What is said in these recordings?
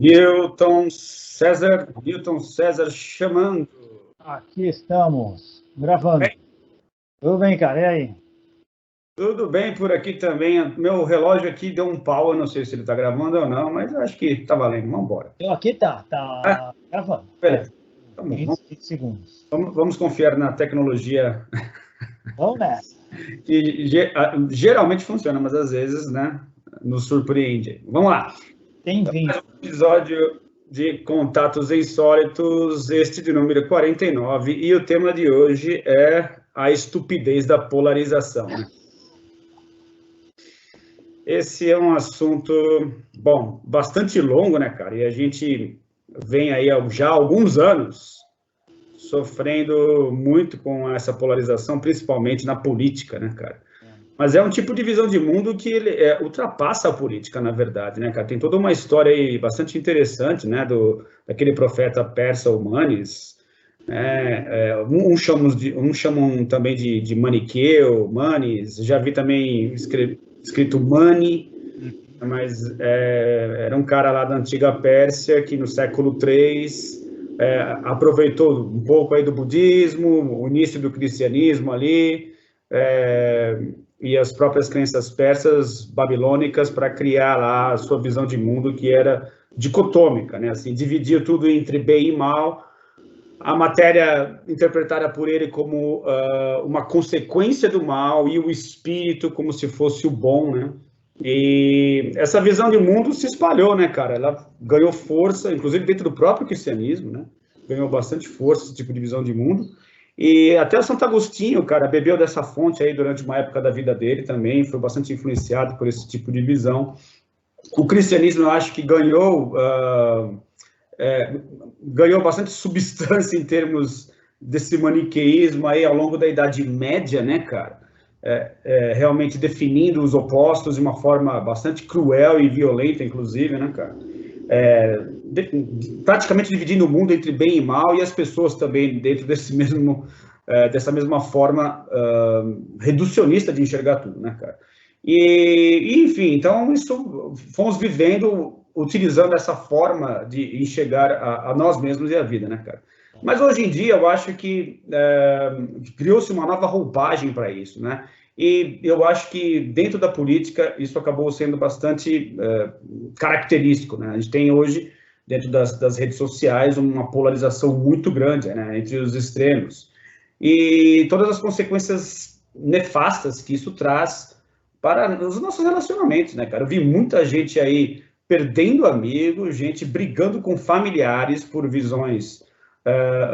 Newton César chamando. Aqui estamos, gravando. Bem? Tudo bem, cara? E aí? Tudo bem por aqui também. Meu relógio aqui deu um pau, eu não sei se ele está gravando ou não, mas eu acho que está valendo. Vamos embora. Eu aqui tá gravando. Beleza. Então, 20 segundos. Vamos confiar na tecnologia. Vamos nessa. Que geralmente funciona, mas às vezes, né, nos surpreende. Vamos lá. Tem vindo. Mais um episódio de Contatos Insólitos, este de número 49, e o tema de hoje é a estupidez da polarização, né? Esse é um assunto, bom, bastante longo, né, cara? E a gente vem aí já há alguns anos sofrendo muito com essa polarização, principalmente na política, né, cara? Mas é um tipo de visão de mundo que ele ultrapassa a política, na verdade, né, cara? Tem toda uma história aí bastante interessante, né, daquele profeta persa, o Manes, né? Uns chamam também de Maniqueu, Manes, já vi também escrito Mani, mas era um cara lá da antiga Pérsia que no século III aproveitou um pouco aí do budismo, o início do cristianismo ali, e as próprias crenças persas, babilônicas, para criar lá a sua visão de mundo, que era dicotômica, né? Assim, dividia tudo entre bem e mal, a matéria interpretada por ele como uma consequência do mal, e o espírito como se fosse o bom, né? E essa visão de mundo se espalhou, né, cara? Ela ganhou força, inclusive dentro do próprio cristianismo, né? Ganhou bastante força esse tipo de visão de mundo. E até o Santo Agostinho, cara, bebeu dessa fonte aí durante uma época da vida dele também, foi bastante influenciado por esse tipo de visão. O cristianismo, eu acho que ganhou bastante substância em termos desse maniqueísmo aí ao longo da Idade Média, né, cara? Realmente definindo os opostos de uma forma bastante cruel e violenta, inclusive, né, cara? Praticamente dividindo o mundo entre bem e mal, e as pessoas também dentro dessa mesma forma reducionista de enxergar tudo, né, cara? E enfim, então isso fomos vivendo, utilizando essa forma de enxergar a nós mesmos e a vida, né, cara? Mas hoje em dia eu acho que criou-se uma nova roupagem para isso, né? E eu acho que dentro da política isso acabou sendo bastante característico, né? A gente tem hoje, dentro das redes sociais, uma polarização muito grande, né, entre os extremos. E todas as consequências nefastas que isso traz para os nossos relacionamentos, né, cara? Eu vi muita gente aí perdendo amigos, gente brigando com familiares por visões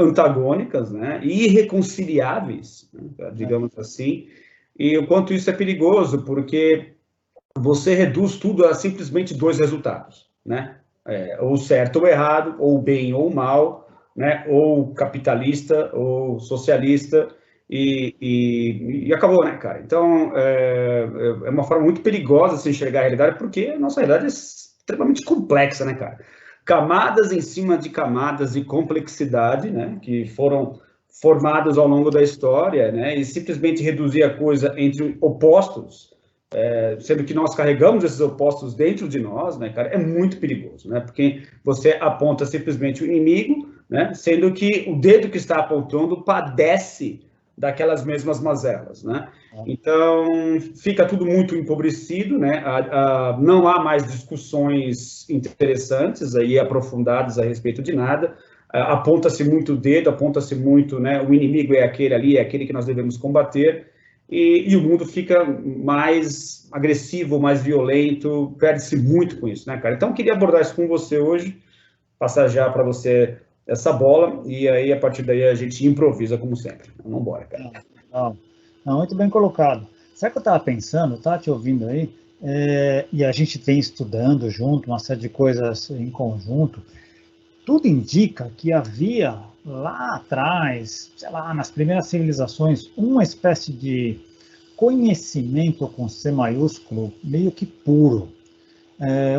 antagônicas, né, e irreconciliáveis, né, digamos assim, e o quanto isso é perigoso, porque você reduz tudo a simplesmente dois resultados, né, ou certo ou errado, ou bem ou mal, né, ou capitalista ou socialista, e acabou, né, cara? Então, é uma forma muito perigosa de se enxergar a realidade, porque a nossa realidade é extremamente complexa, né, cara? Camadas em cima de camadas de complexidade, né, que foram formadas ao longo da história, né, e simplesmente reduzir a coisa entre opostos, sendo que nós carregamos esses opostos dentro de nós, né, cara, é muito perigoso, né, porque você aponta simplesmente o inimigo, né, sendo que o dedo que está apontando padece daquelas mesmas mazelas, né? Então, fica tudo muito empobrecido, né? Não há mais discussões interessantes e aprofundadas a respeito de nada. Aponta-se muito o dedo, aponta-se muito, né? O inimigo é aquele ali, é aquele que nós devemos combater, e o mundo fica mais agressivo, mais violento, perde-se muito com isso, né, cara? Então, eu queria abordar isso com você hoje, passar já para você essa bola, e aí, a partir daí, a gente improvisa, como sempre. Vamos embora, cara. Não, muito bem colocado. Sabe o que eu estava pensando, tá te ouvindo aí, e a gente vem estudando junto, uma série de coisas em conjunto, tudo indica que havia lá atrás, sei lá, nas primeiras civilizações, uma espécie de conhecimento com C maiúsculo, meio que puro.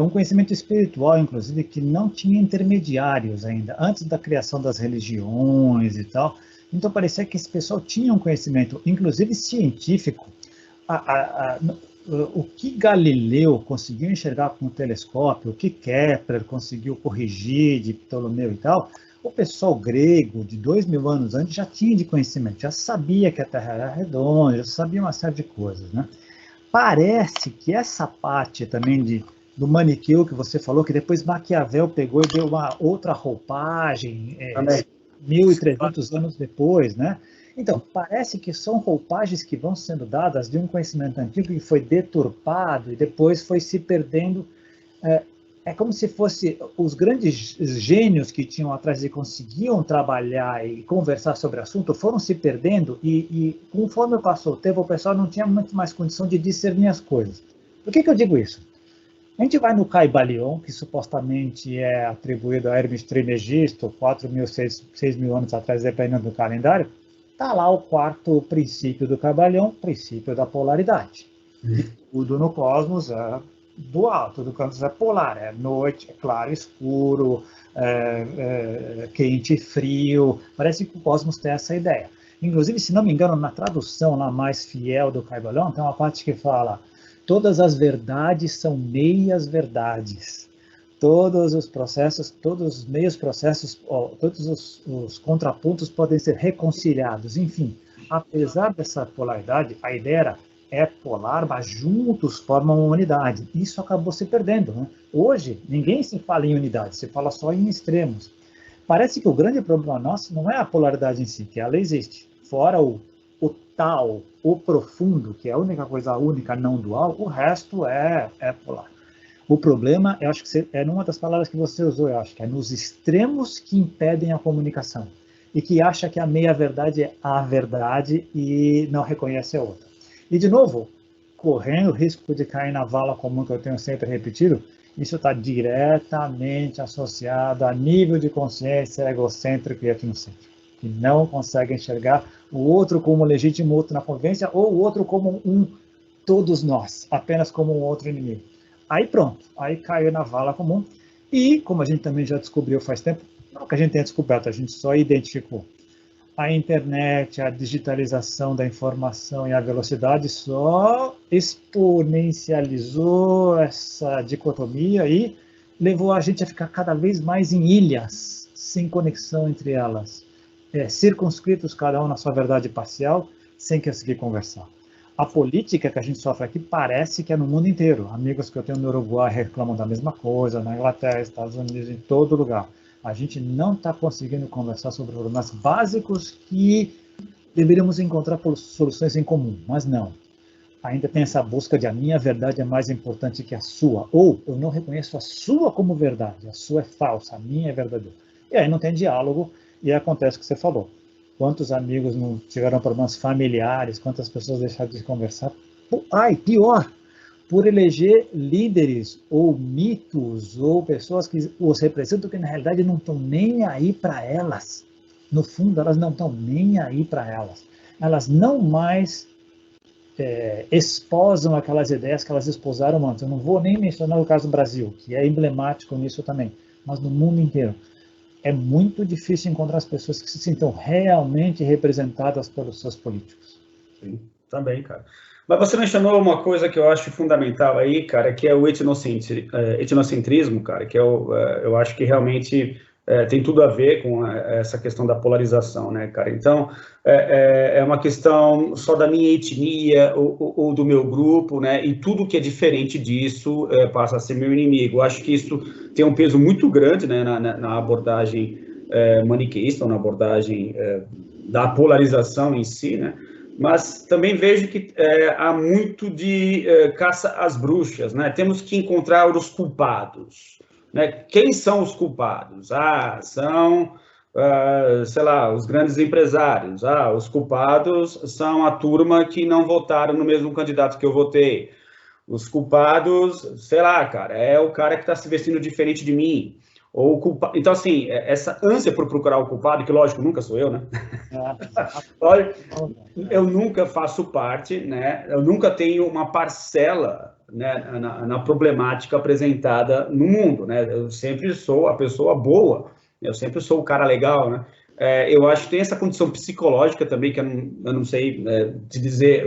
Um conhecimento espiritual, inclusive, que não tinha intermediários ainda, antes da criação das religiões e tal. Então, parecia que esse pessoal tinha um conhecimento, inclusive científico, o que Galileu conseguiu enxergar com o telescópio, o que Kepler conseguiu corrigir de Ptolomeu e tal, o pessoal grego de 2000 anos antes já tinha de conhecimento, já sabia que a Terra era redonda, já sabia uma série de coisas, né? Parece que essa parte também do Maniqueu que você falou, que depois Maquiavel pegou e deu uma outra roupagem, 1300 anos depois, né? Então, parece que são roupagens que vão sendo dadas de um conhecimento antigo que foi deturpado e depois foi se perdendo. É como se fosse os grandes gênios que tinham atrás e conseguiam trabalhar e conversar sobre o assunto foram se perdendo e conforme passou o tempo, o pessoal não tinha muito mais condição de discernir as coisas. Por que eu digo isso? A gente vai no Caibalion, que supostamente é atribuído a Hermes Trismegisto, 4.000, 6.000 anos atrás, dependendo do calendário. Está lá o quarto princípio do Caibalion, princípio da polaridade. Que tudo no cosmos é dual, tudo no cosmos é polar, é noite, é claro, escuro, quente e frio. Parece que o cosmos tem essa ideia. Inclusive, se não me engano, na tradução lá mais fiel do Caibalion, tem uma parte que fala: todas as verdades são meias verdades. Todos os processos, todos os meios processos, todos os contrapontos podem ser reconciliados. Enfim, apesar dessa polaridade, a ideia é polar, mas juntos formam uma unidade. Isso acabou se perdendo, né? Hoje, ninguém se fala em unidade, se fala só em extremos. Parece que o grande problema nosso não é a polaridade em si, que ela existe. Fora o tal, o profundo, que é a única coisa única, não dual, o resto é polar. O problema, eu acho que é numa das palavras que você usou, eu acho que é nos extremos que impedem a comunicação e que acha que a meia-verdade é a verdade e não reconhece a outra. E, de novo, correndo o risco de cair na vala comum que eu tenho sempre repetido, isso está diretamente associado a nível de consciência egocêntrico e etnocêntrico, que não consegue enxergar o outro como legítimo outro na convivência ou o outro como todos nós, apenas como um outro inimigo. Aí pronto, aí caiu na vala comum e, como a gente também já descobriu faz tempo, não que a gente tenha descoberto, a gente só identificou. A internet, a digitalização da informação e a velocidade só exponencializou essa dicotomia e levou a gente a ficar cada vez mais em ilhas, sem conexão entre elas, circunscritos cada um na sua verdade parcial, sem conseguir conversar. A política que a gente sofre aqui parece que é no mundo inteiro. Amigos que eu tenho no Uruguai reclamam da mesma coisa, na Inglaterra, Estados Unidos, em todo lugar. A gente não está conseguindo conversar sobre problemas básicos que deveríamos encontrar soluções em comum, mas não. Ainda tem essa busca de a minha verdade é mais importante que a sua, ou eu não reconheço a sua como verdade, a sua é falsa, a minha é verdadeira. E aí não tem diálogo e acontece o que você falou. Quantos amigos não tiveram problemas familiares, quantas pessoas deixaram de conversar. Pior, por eleger líderes ou mitos ou pessoas que os representam que na realidade não estão nem aí para elas. No fundo, elas não estão nem aí para elas. Elas não mais esposam aquelas ideias que elas esposaram antes. Eu não vou nem mencionar o caso do Brasil, que é emblemático nisso também, mas no mundo inteiro. É muito difícil encontrar as pessoas que se sintam realmente representadas pelos seus políticos. Sim, também, cara. Mas você mencionou uma coisa que eu acho fundamental aí, cara, que é o etnocentrismo, cara, que eu acho que realmente tem tudo a ver com essa questão da polarização, né, cara? Então, é uma questão só da minha etnia ou do meu grupo, né? E tudo que é diferente disso passa a ser meu inimigo. Eu acho que isso tem um peso muito grande, né, na abordagem maniqueísta, ou na abordagem da polarização em si, né? Mas também vejo que há muito de caça às bruxas, né? Temos que encontrar os culpados, né? Quem são os culpados? São, sei lá, os grandes empresários. Os culpados são a turma que não votaram no mesmo candidato que eu votei. Os culpados, sei lá, cara, é o cara que está se vestindo diferente de mim. Ou culpa... Então, assim, essa ânsia por procurar o culpado, que lógico, nunca sou eu, né? Olha, eu nunca faço parte, né? Eu nunca tenho uma parcela, né, na problemática apresentada no mundo, né? Eu sempre sou a pessoa boa, eu sempre sou o cara legal, né? Eu acho que tem essa condição psicológica também, que eu não sei te dizer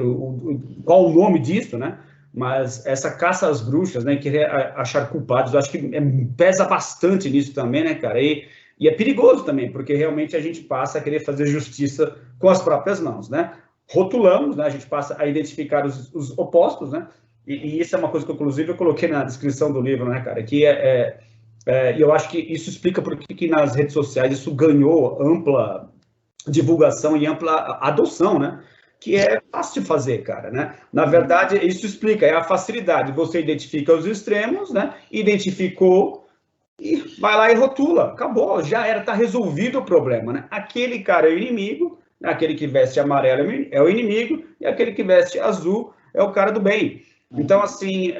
qual o nome disso, né? mas essa caça às bruxas, né, querer achar culpados, eu acho que pesa bastante nisso também, né, cara, e é perigoso também, porque realmente a gente passa a querer fazer justiça com as próprias mãos, né, rotulamos, né, a gente passa a identificar os opostos, né, e isso é uma coisa que, inclusive, eu coloquei na descrição do livro, né, cara, que e eu acho que isso explica por que nas redes sociais isso ganhou ampla divulgação e ampla adoção, né? Que é fácil de fazer, cara, né? Na verdade, isso explica, é a facilidade. Você identifica os extremos, né? Identificou e vai lá e rotula. Acabou, já era, tá resolvido o problema, né? Aquele cara é o inimigo, aquele que veste amarelo é o inimigo, e aquele que veste azul é o cara do bem. Então, assim,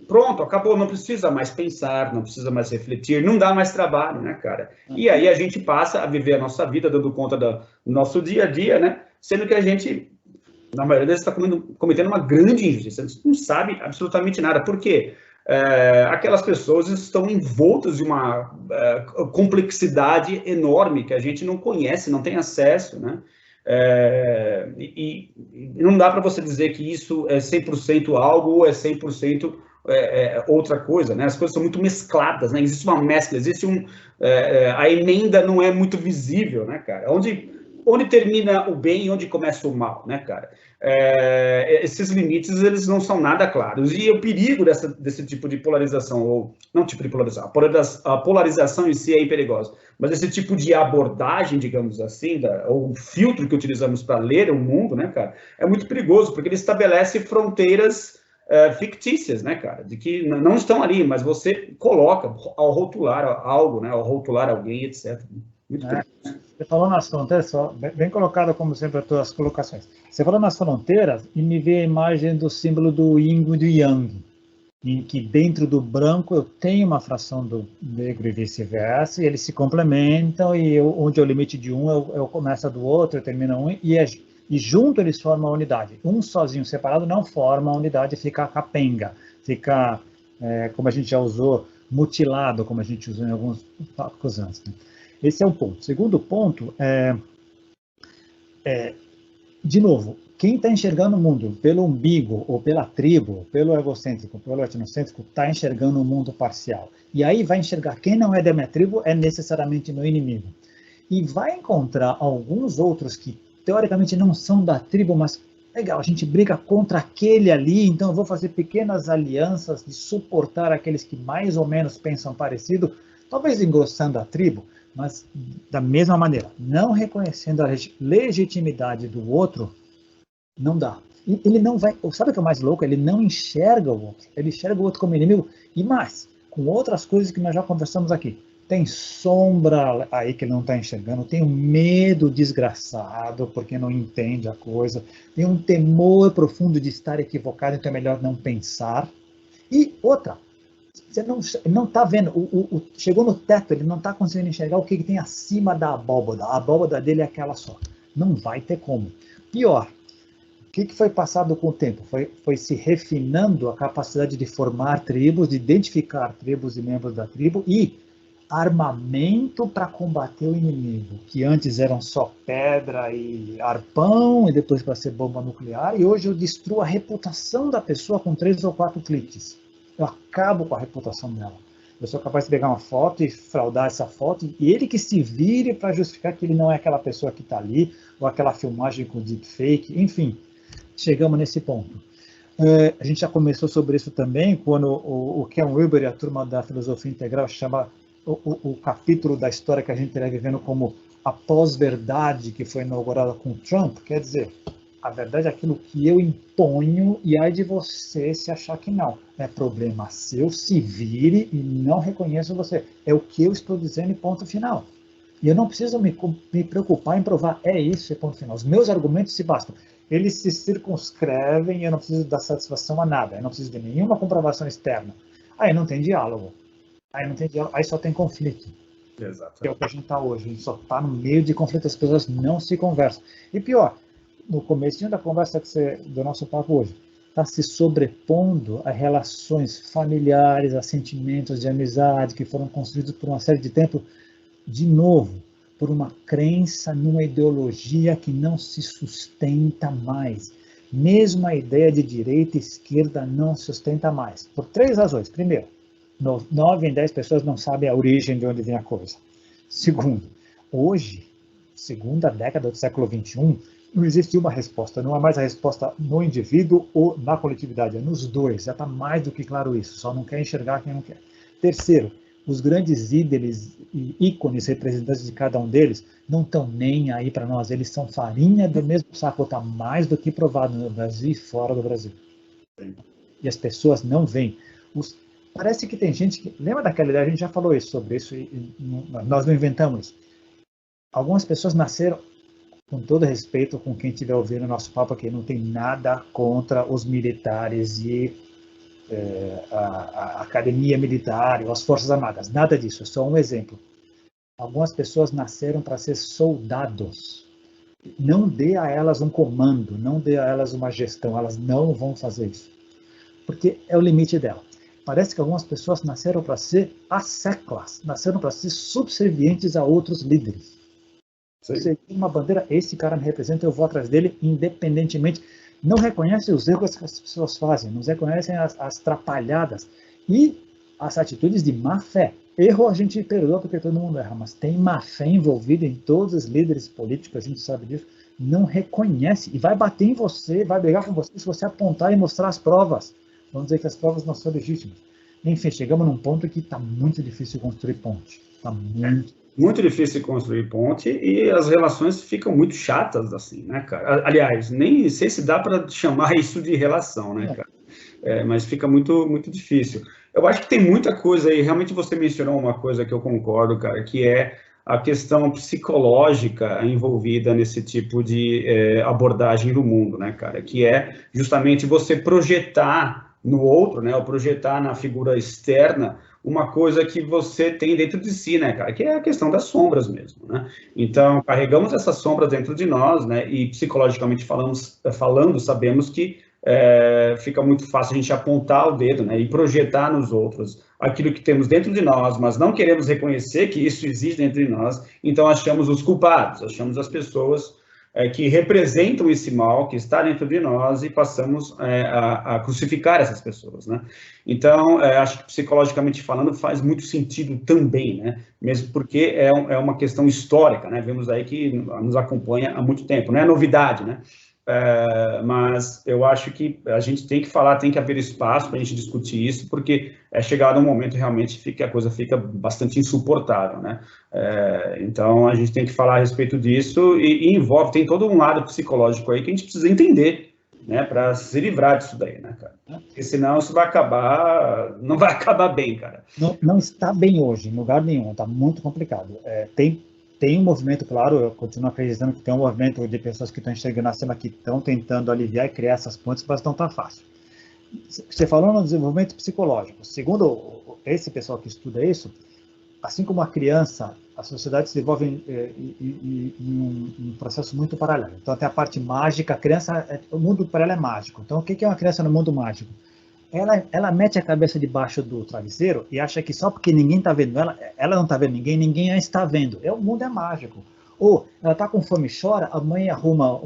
pronto, acabou, não precisa mais pensar, não precisa mais refletir, não dá mais trabalho, né, cara? E aí a gente passa a viver a nossa vida dando conta do nosso dia a dia, né? Sendo que a gente, na maioria vezes, está cometendo uma grande injustiça, a gente não sabe absolutamente nada. Por quê? Aquelas pessoas estão envoltas de uma complexidade enorme que a gente não conhece, não tem acesso, né? E não dá para você dizer que isso é 100% algo ou é 100% outra coisa, né? As coisas são muito mescladas, né? Existe uma mescla, existe a emenda não é muito visível, né, cara? Onde termina o bem e onde começa o mal, né, cara? Esses limites, eles não são nada claros. E o perigo desse tipo de polarização, ou não tipo de polarização, a polarização em si é perigosa, mas esse tipo de abordagem, digamos assim, ou o filtro que utilizamos para ler o mundo, né, cara, é muito perigoso, porque ele estabelece fronteiras fictícias, né, cara, de que não estão ali, mas você coloca ao rotular algo, né, ao rotular alguém, etc. Muito perigoso. Você falou nas fronteiras, bem colocado como sempre as tuas colocações. Você falou nas fronteiras e me veio a imagem do símbolo do yin e do yang, em que dentro do branco eu tenho uma fração do negro e vice-versa, e eles se complementam, e onde é o limite de um, eu começo do outro, eu termino um, e junto eles formam a unidade. Um sozinho, separado, não forma a unidade, fica capenga, fica, como a gente já usou, mutilado, como a gente usou em alguns tópicos antes. Né? Esse é um ponto. Segundo ponto, de novo, quem está enxergando o mundo pelo umbigo, ou pela tribo, pelo egocêntrico, pelo etnocêntrico, está enxergando o mundo parcial. E aí vai enxergar quem não é da minha tribo é necessariamente meu inimigo. E vai encontrar alguns outros que, teoricamente, não são da tribo, mas, legal, a gente briga contra aquele ali, então eu vou fazer pequenas alianças de suportar aqueles que mais ou menos pensam parecido, talvez engrossando a tribo, mas da mesma maneira, não reconhecendo a legitimidade do outro, não dá. E ele não vai, sabe o que é o mais louco? Ele não enxerga o outro, ele enxerga o outro como inimigo, e mais, com outras coisas que nós já conversamos aqui. Tem sombra aí que ele não está enxergando, tem um medo desgraçado, porque não entende a coisa, tem um temor profundo de estar equivocado, então é melhor não pensar. E outra, você não está vendo, chegou no teto, ele não está conseguindo enxergar o que tem acima da abóboda. A abóboda dele é aquela só. Não vai ter como. Pior, o que foi passado com o tempo? Foi se refinando a capacidade de formar tribos, de identificar tribos e membros da tribo e armamento para combater o inimigo, que antes eram só pedra e arpão, e depois para ser bomba nuclear, e hoje eu destruo a reputação da pessoa com 3 ou 4 cliques. Eu acabo com a reputação dela. Eu sou capaz de pegar uma foto e fraudar essa foto, e ele que se vire para justificar que ele não é aquela pessoa que está ali, ou aquela filmagem com deepfake, enfim, chegamos nesse ponto. A gente já começou sobre isso também, quando o Ken Wilber e a turma da filosofia integral chama o capítulo da história que a gente está vivendo como a pós-verdade que foi inaugurada com Trump, quer dizer, a verdade é aquilo que eu imponho e aí de você se achar que não. É problema seu, se vire e não reconheço você. É o que eu estou dizendo e ponto final. E eu não preciso me preocupar em provar, é isso e ponto final. Os meus argumentos se bastam. Eles se circunscrevem e eu não preciso dar satisfação a nada. Eu não preciso de nenhuma comprovação externa. Aí não tem diálogo. Aí só tem conflito. Exato. Que é o que a gente está hoje. A gente só está no meio de conflito, as pessoas não se conversam. E pior, no comecinho da conversa do nosso papo hoje, está se sobrepondo a relações familiares, a sentimentos de amizade que foram construídos por uma série de tempo, de novo, por uma crença numa ideologia que não se sustenta mais. Mesmo a ideia de direita e esquerda não sustenta mais, por 3 razões. Primeiro, 9 em 10 pessoas não sabem a origem de onde vem a coisa. Segundo, hoje, segunda década do século XXI, não existe uma resposta, não há mais a resposta no indivíduo ou na coletividade, é nos dois, já está mais do que claro isso, só não quer enxergar quem não quer. Terceiro, os grandes líderes e ícones representantes de cada um deles não estão nem aí para nós, eles são farinha do mesmo saco, está mais do que provado no Brasil e fora do Brasil. E as pessoas não veem. Parece que tem gente que... Lembra daquela ideia, a gente já falou isso, sobre isso, e nós não inventamos isso. Algumas pessoas nasceram, com todo respeito com quem estiver ouvindo o nosso papo aqui, não tem nada contra os militares e a academia militar ou as forças armadas, nada disso, é só um exemplo. Algumas pessoas nasceram para ser soldados. Não dê a elas um comando, não dê a elas uma gestão, elas não vão fazer isso. Porque é o limite dela. Parece que algumas pessoas nasceram para ser asseclas, nasceram para ser subservientes a outros líderes. Você tem uma bandeira, esse cara me representa, eu vou atrás dele, independentemente. Não reconhecem os erros que as pessoas fazem, não reconhecem as trapalhadas e as atitudes de má fé. Erro a gente perdoa porque todo mundo erra, mas tem má fé envolvida em todos os líderes políticos, a gente sabe disso, não reconhece e vai bater em você, vai brigar com você se você apontar e mostrar as provas. Vamos dizer que as provas não são legítimas. Enfim, chegamos num ponto que está muito difícil construir ponte. Está muito difícil construir ponte e as relações ficam muito chatas, assim, né, cara? Aliás, nem sei se dá para chamar isso de relação, né, cara? Mas fica muito, muito difícil. Eu acho que tem muita coisa aí, realmente você mencionou uma coisa que eu concordo, cara, que é a questão psicológica envolvida nesse tipo de abordagem do mundo, né, cara? Que é justamente você projetar no outro, né, ou projetar na figura externa uma coisa que você tem dentro de si, né, cara, que é a questão das sombras mesmo, né? Então, carregamos essas sombras dentro de nós, né, e psicologicamente falando sabemos que fica muito fácil a gente apontar o dedo, né, e projetar nos outros aquilo que temos dentro de nós, mas não queremos reconhecer que isso existe dentro de nós, então achamos os culpados, achamos as pessoas que representam esse mal que está dentro de nós e passamos a crucificar essas pessoas, né? Então, acho que psicologicamente falando faz muito sentido também, né? Mesmo porque é uma questão histórica, né? Vemos aí que nos acompanha há muito tempo, não é novidade, né? Mas eu acho que a gente tem que falar, tem que haver espaço para a gente discutir isso, porque é chegado um momento realmente que a coisa fica bastante insuportável, né? Então a gente tem que falar a respeito disso e envolve, tem todo um lado psicológico aí que a gente precisa entender, né, para se livrar disso daí, né, cara? Porque senão isso vai acabar, não vai acabar bem, cara. Não está bem hoje, em lugar nenhum, está muito complicado. Tem um movimento, claro, eu continuo acreditando que tem um movimento de pessoas que estão enxergando a cena, que estão tentando aliviar e criar essas pontes, mas não está fácil. Você falou no desenvolvimento psicológico. Segundo esse pessoal que estuda isso, assim como a criança, a sociedade se desenvolve em um processo muito paralelo. Então, tem a parte mágica, a criança, o mundo para ela é mágico. Então, o que é uma criança no mundo mágico? Ela mete a cabeça debaixo do travesseiro e acha que só porque ninguém está vendo ela não está vendo ninguém a está vendo. O mundo é mágico. Ou ela está com fome e chora, a mãe arruma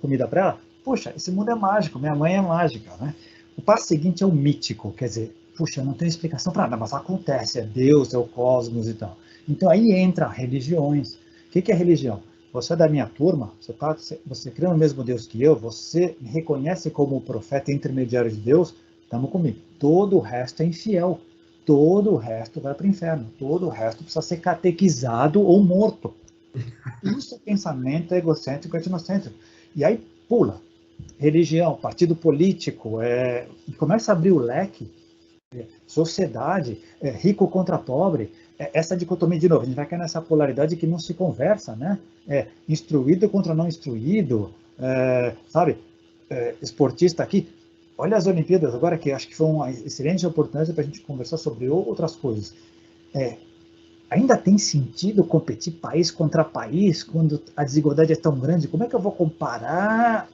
comida para ela. Puxa, esse mundo é mágico, minha mãe é mágica, né? O passo seguinte é o mítico, quer dizer, puxa, não tem explicação para nada, mas acontece, é Deus, é o cosmos e tal. Então aí entra religiões. O que é religião? Você é da minha turma, você crê no mesmo Deus que eu, você me reconhece como o profeta intermediário de Deus, estamos comigo. Todo o resto é infiel. Todo o resto vai para o inferno. Todo o resto precisa ser catequizado ou morto. Isso é pensamento egocêntrico e etnocêntrico. E aí pula. Religião, partido político, e começa a abrir o leque. Sociedade, rico contra pobre. Essa dicotomia, de novo, a gente vai cair nessa polaridade que não se conversa, né? Instruído contra não instruído, sabe? Esportista aqui. Olha as Olimpíadas agora, que acho que foi uma excelente oportunidade para a gente conversar sobre outras coisas. Ainda tem sentido competir país contra país quando a desigualdade é tão grande? Como é que eu vou comparar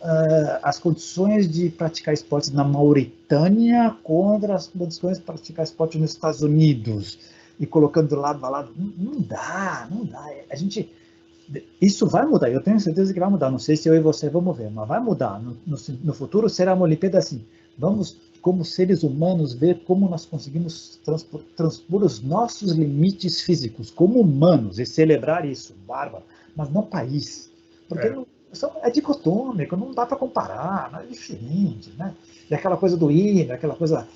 as condições de praticar esportes na Mauritânia contra as condições de praticar esporte nos Estados Unidos? E colocando lado a lado, não dá. A gente Isso vai mudar, eu tenho certeza que vai mudar. Não sei se eu e você vamos ver, mas vai mudar. No futuro será uma Olimpíada assim. Vamos, como seres humanos, ver como nós conseguimos transpor os nossos limites físicos como humanos e celebrar isso, bárbaro, mas não país. Porque é dicotômico, não dá para comparar, não é diferente, né? E aquela coisa do hino, aquela coisa.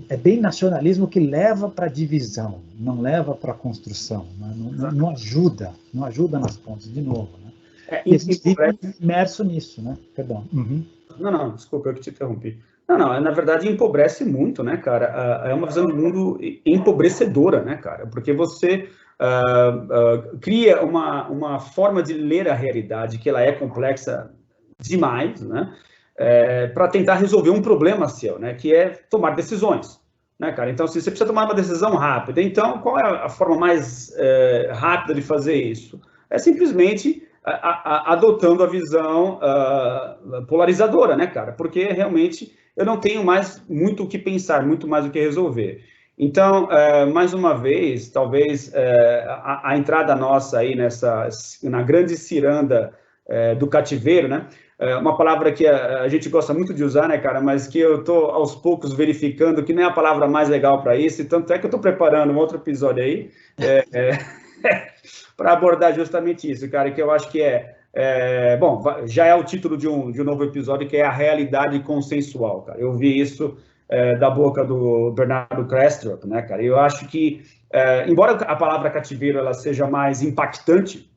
É bem nacionalismo que leva para divisão, não leva para construção, né? Não ajuda nas pontas, de novo. Né? E a gente fica imerso nisso, né? Perdão. Não, desculpa, eu que te interrompi. Não, na verdade empobrece muito, né, cara? É uma visão de mundo empobrecedora, né, cara? Porque você cria uma forma de ler a realidade que ela é complexa demais, né? Para tentar resolver um problema seu, né? Que é tomar decisões, né, cara? Então, se você precisa tomar uma decisão rápida, então qual é a forma mais rápida de fazer isso? É simplesmente adotando a visão polarizadora, né, cara? Porque realmente eu não tenho mais muito o que pensar, muito mais o que resolver. Então, mais uma vez, talvez a entrada nossa aí na grande ciranda do cativeiro, né? Uma palavra que a gente gosta muito de usar, né, cara, mas que eu estou aos poucos verificando que não é a palavra mais legal para isso, e tanto é que eu estou preparando um outro episódio aí para abordar justamente isso, cara, que eu acho que bom, já é o título de um novo episódio, que é a realidade consensual, cara. Eu vi isso da boca do Bernardo Kastrup, né, cara, e eu acho que, embora a palavra cativeiro ela seja mais impactante,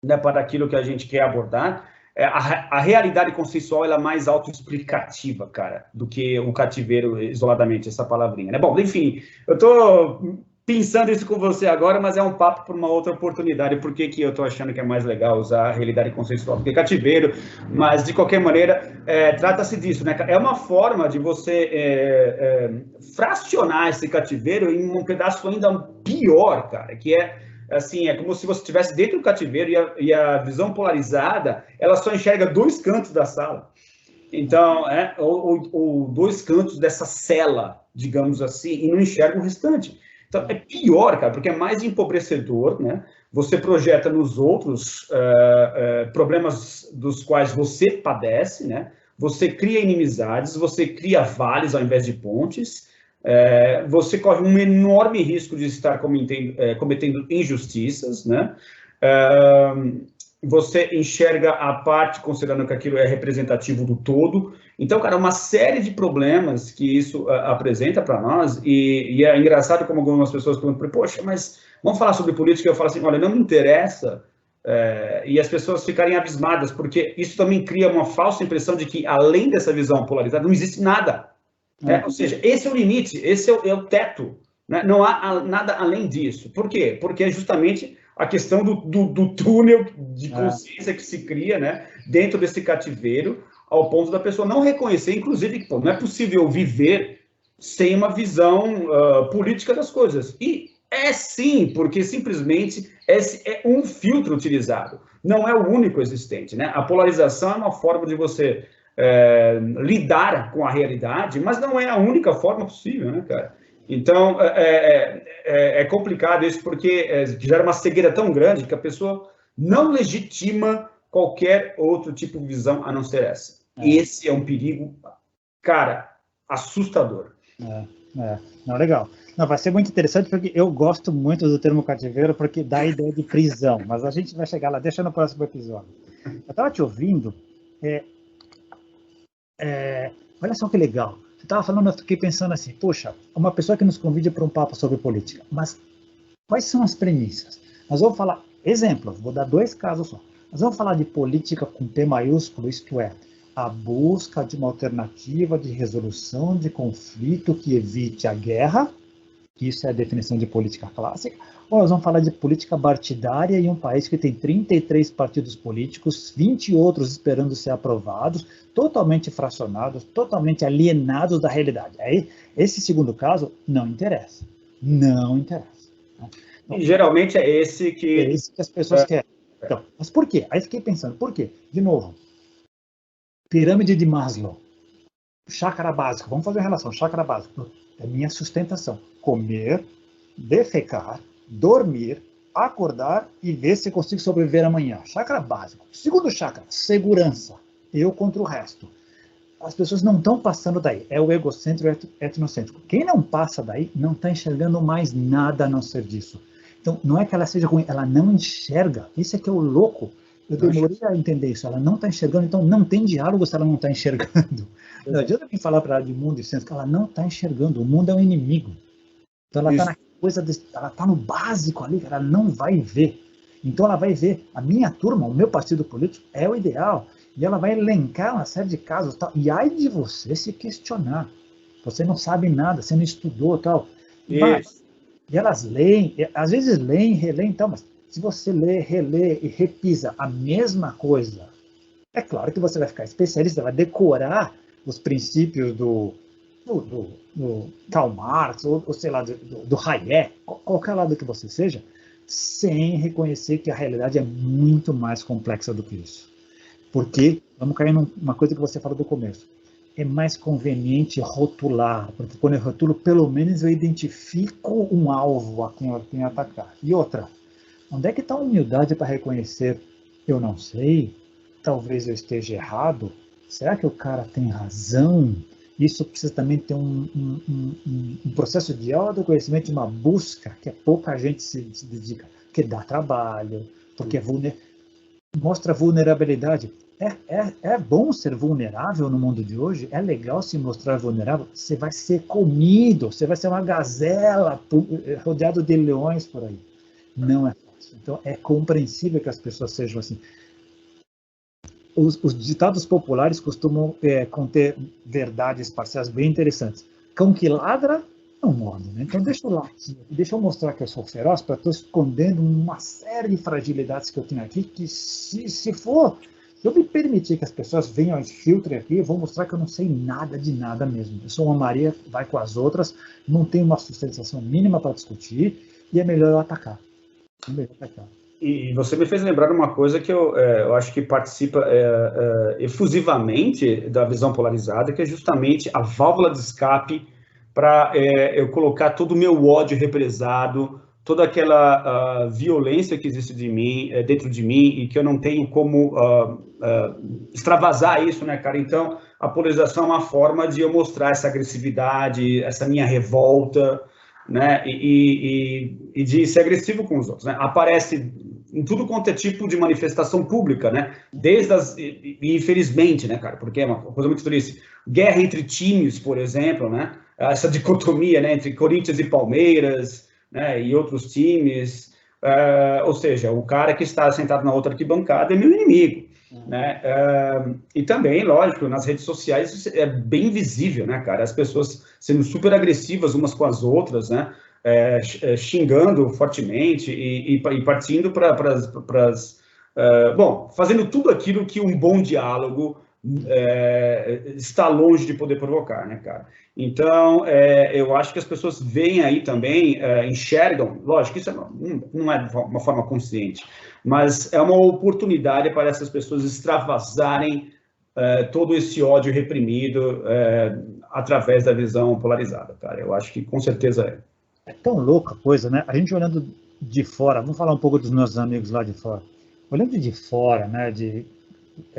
né, para aquilo que a gente quer abordar, a realidade consensual ela é mais autoexplicativa, cara, do que o cativeiro isoladamente, essa palavrinha, né? Bom, enfim, eu tô pensando isso com você agora, mas é um papo para uma outra oportunidade. Por que eu tô achando que é mais legal usar a realidade consensual? Porque cativeiro, mas de qualquer maneira, trata-se disso, né? É uma forma de você fracionar esse cativeiro em um pedaço ainda pior, cara, que assim, é como se você estivesse dentro do cativeiro e a visão polarizada, ela só enxerga dois cantos da sala. Então, ou dois cantos dessa cela, digamos assim, e não enxerga o restante. Então, é pior, cara, porque é mais empobrecedor, né? Você projeta nos outros problemas dos quais você padece, né? Você cria inimizades, você cria vales ao invés de pontes, você corre um enorme risco de estar cometendo injustiças, né? Você enxerga a parte considerando que aquilo é representativo do todo. Então, cara, uma série de problemas que isso apresenta para nós, e é engraçado como algumas pessoas perguntam, poxa, mas vamos falar sobre política? Eu falo assim, olha, não me interessa, e as pessoas ficarem abismadas, porque isso também cria uma falsa impressão de que, além dessa visão polarizada, não existe nada. Ou seja, esse é o limite, esse é o teto, né? Não há nada além disso. Por quê? Porque é justamente a questão do túnel de consciência que se cria, né, dentro desse cativeiro, ao ponto da pessoa não reconhecer, inclusive, que não é possível viver sem uma visão política das coisas. E sim, porque simplesmente esse é um filtro utilizado, não é o único existente, né? A polarização é uma forma de você lidar com a realidade, mas não é a única forma possível, né, cara? Então, é complicado isso, porque gera uma cegueira tão grande que a pessoa não legitima qualquer outro tipo de visão a não ser essa. Esse é um perigo, cara, assustador. Não, legal. Não, vai ser muito interessante, porque eu gosto muito do termo cativeiro, porque dá a ideia de prisão, mas a gente vai chegar lá, deixa no próximo episódio. Eu estava te ouvindo, olha só que legal. Você estava falando, eu fiquei pensando assim, poxa, uma pessoa que nos convida para um papo sobre política, mas quais são as premissas? Nós vamos falar, exemplo, vou dar 2 casos só. Nós vamos falar de política com P maiúsculo, isto é, a busca de uma alternativa de resolução de conflito que evite a guerra, que isso é a definição de política clássica, ou nós vamos falar de política partidária em um país que tem 33 partidos políticos, 20 outros esperando ser aprovados, totalmente fracionados, totalmente alienados da realidade. Aí, esse segundo caso não interessa. Não interessa. Então, e geralmente é esse que as pessoas querem. Então, mas por quê? Aí fiquei pensando, por quê? De novo, pirâmide de Maslow, chácara básica, vamos fazer a relação, chácara básica, é minha sustentação, comer, defecar, dormir, acordar e ver se eu consigo sobreviver amanhã. Chakra básico. Segundo chakra, segurança. Eu contra o resto. As pessoas não estão passando daí. É o egocêntrico etnocêntrico. Quem não passa daí não está enxergando mais nada a não ser disso. Então, não é que ela seja ruim, ela não enxerga. Isso é que é o louco. Eu demorei a entender isso. Ela não está enxergando, então não tem diálogo se ela não está enxergando. Não adianta quem falar para ela de mundo e ciência, que ela não está enxergando. O mundo é um inimigo. Então ela está na coisa, ela está no básico ali, ela não vai ver. Então ela vai ver, a minha turma, o meu partido político é o ideal. E ela vai elencar uma série de casos. Tal, e aí de você se questionar. Você não sabe nada, você não estudou tal. Mas, e elas leem, às vezes leem, releem, então, mas se você lê, relê e repisa a mesma coisa, é claro que você vai ficar especialista, vai decorar os princípios do Karl Marx, ou sei lá, do Hayek, qualquer lado que você seja, sem reconhecer que a realidade é muito mais complexa do que isso. Porque, vamos cair numa coisa que você falou do começo, é mais conveniente rotular, porque quando eu rotulo, pelo menos eu identifico um alvo a quem eu tenho que atacar. E outra, onde é que está a humildade para reconhecer, eu não sei, talvez eu esteja errado, será que o cara tem razão? Isso precisa também ter um processo de autoconhecimento, uma busca, que pouca gente se dedica, porque dá trabalho, porque mostra vulnerabilidade. É bom ser vulnerável no mundo de hoje, é legal se mostrar vulnerável, você vai ser comido, você vai ser uma gazela rodeado de leões por aí. Não é fácil. Então é compreensível que as pessoas sejam assim. Os ditados populares costumam conter verdades parciais bem interessantes. Cão que ladra, não morde, né? Então deixa eu latir, deixa eu mostrar que eu sou feroz, para estou escondendo uma série de fragilidades que eu tenho aqui, que se eu me permitir que as pessoas venham e filtrem aqui, eu vou mostrar que eu não sei nada de nada mesmo. Eu sou uma Maria, vai com as outras, não tenho uma sustentação mínima para discutir, e é melhor eu atacar. É melhor atacar. E você me fez lembrar uma coisa que eu acho que participa efusivamente da visão polarizada, que é justamente a válvula de escape para eu colocar todo o meu ódio represado, toda aquela violência que existe dentro de mim e que eu não tenho como extravasar isso, né, cara? Então, a polarização é uma forma de eu mostrar essa agressividade, essa minha revolta, né, e de ser agressivo com os outros, né? Aparece em tudo quanto é tipo de manifestação pública, né? E infelizmente, né, cara, porque é uma coisa muito triste. Guerra entre times, por exemplo, né? Essa dicotomia, né, entre Corinthians e Palmeiras, né, e outros times, ou seja, o cara que está sentado na outra arquibancada é meu inimigo, né? E também, lógico, nas redes sociais isso é bem visível, né, cara? As pessoas sendo super agressivas umas com as outras, né? Xingando fortemente e partindo para bom, fazendo tudo aquilo que um bom diálogo está longe de poder provocar, né, cara? Então, eu acho que as pessoas veem aí também, enxergam, lógico, isso não é de uma forma consciente, mas é uma oportunidade para essas pessoas extravasarem todo esse ódio reprimido através da visão polarizada, cara. Eu acho que com certeza é. É tão louca a coisa, né? A gente olhando de fora, vamos falar um pouco dos nossos amigos lá de fora. Olhando de fora, né?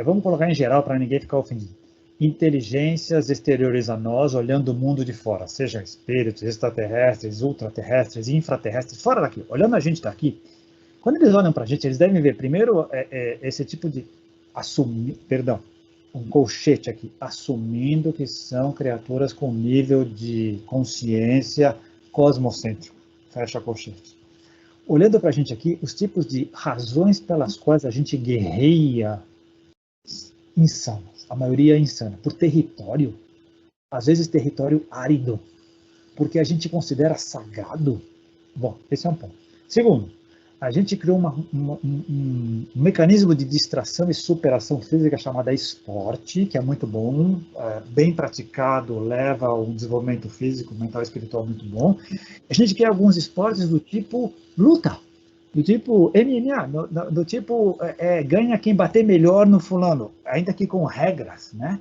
Vamos colocar em geral para ninguém ficar ofendido. Inteligências exteriores a nós, olhando o mundo de fora, seja espíritos, extraterrestres, ultraterrestres, infraterrestres, fora daqui, olhando a gente daqui. Quando eles olham para a gente, eles devem ver primeiro esse tipo de um colchete aqui, assumindo que são criaturas com nível de consciência cosmocêntrico, fecha colchete. Olhando para a gente aqui, os tipos de razões pelas quais a gente guerreia insanas, a maioria é insana, por território, às vezes território árido, porque a gente considera sagrado. Bom, esse é um ponto. Segundo, a gente criou um mecanismo de distração e superação física chamada esporte, que é muito bom, bem praticado, leva a um desenvolvimento físico, mental e espiritual muito bom. A gente quer alguns esportes do tipo luta, do tipo MMA, do tipo ganha quem bater melhor no fulano, ainda que com regras, né?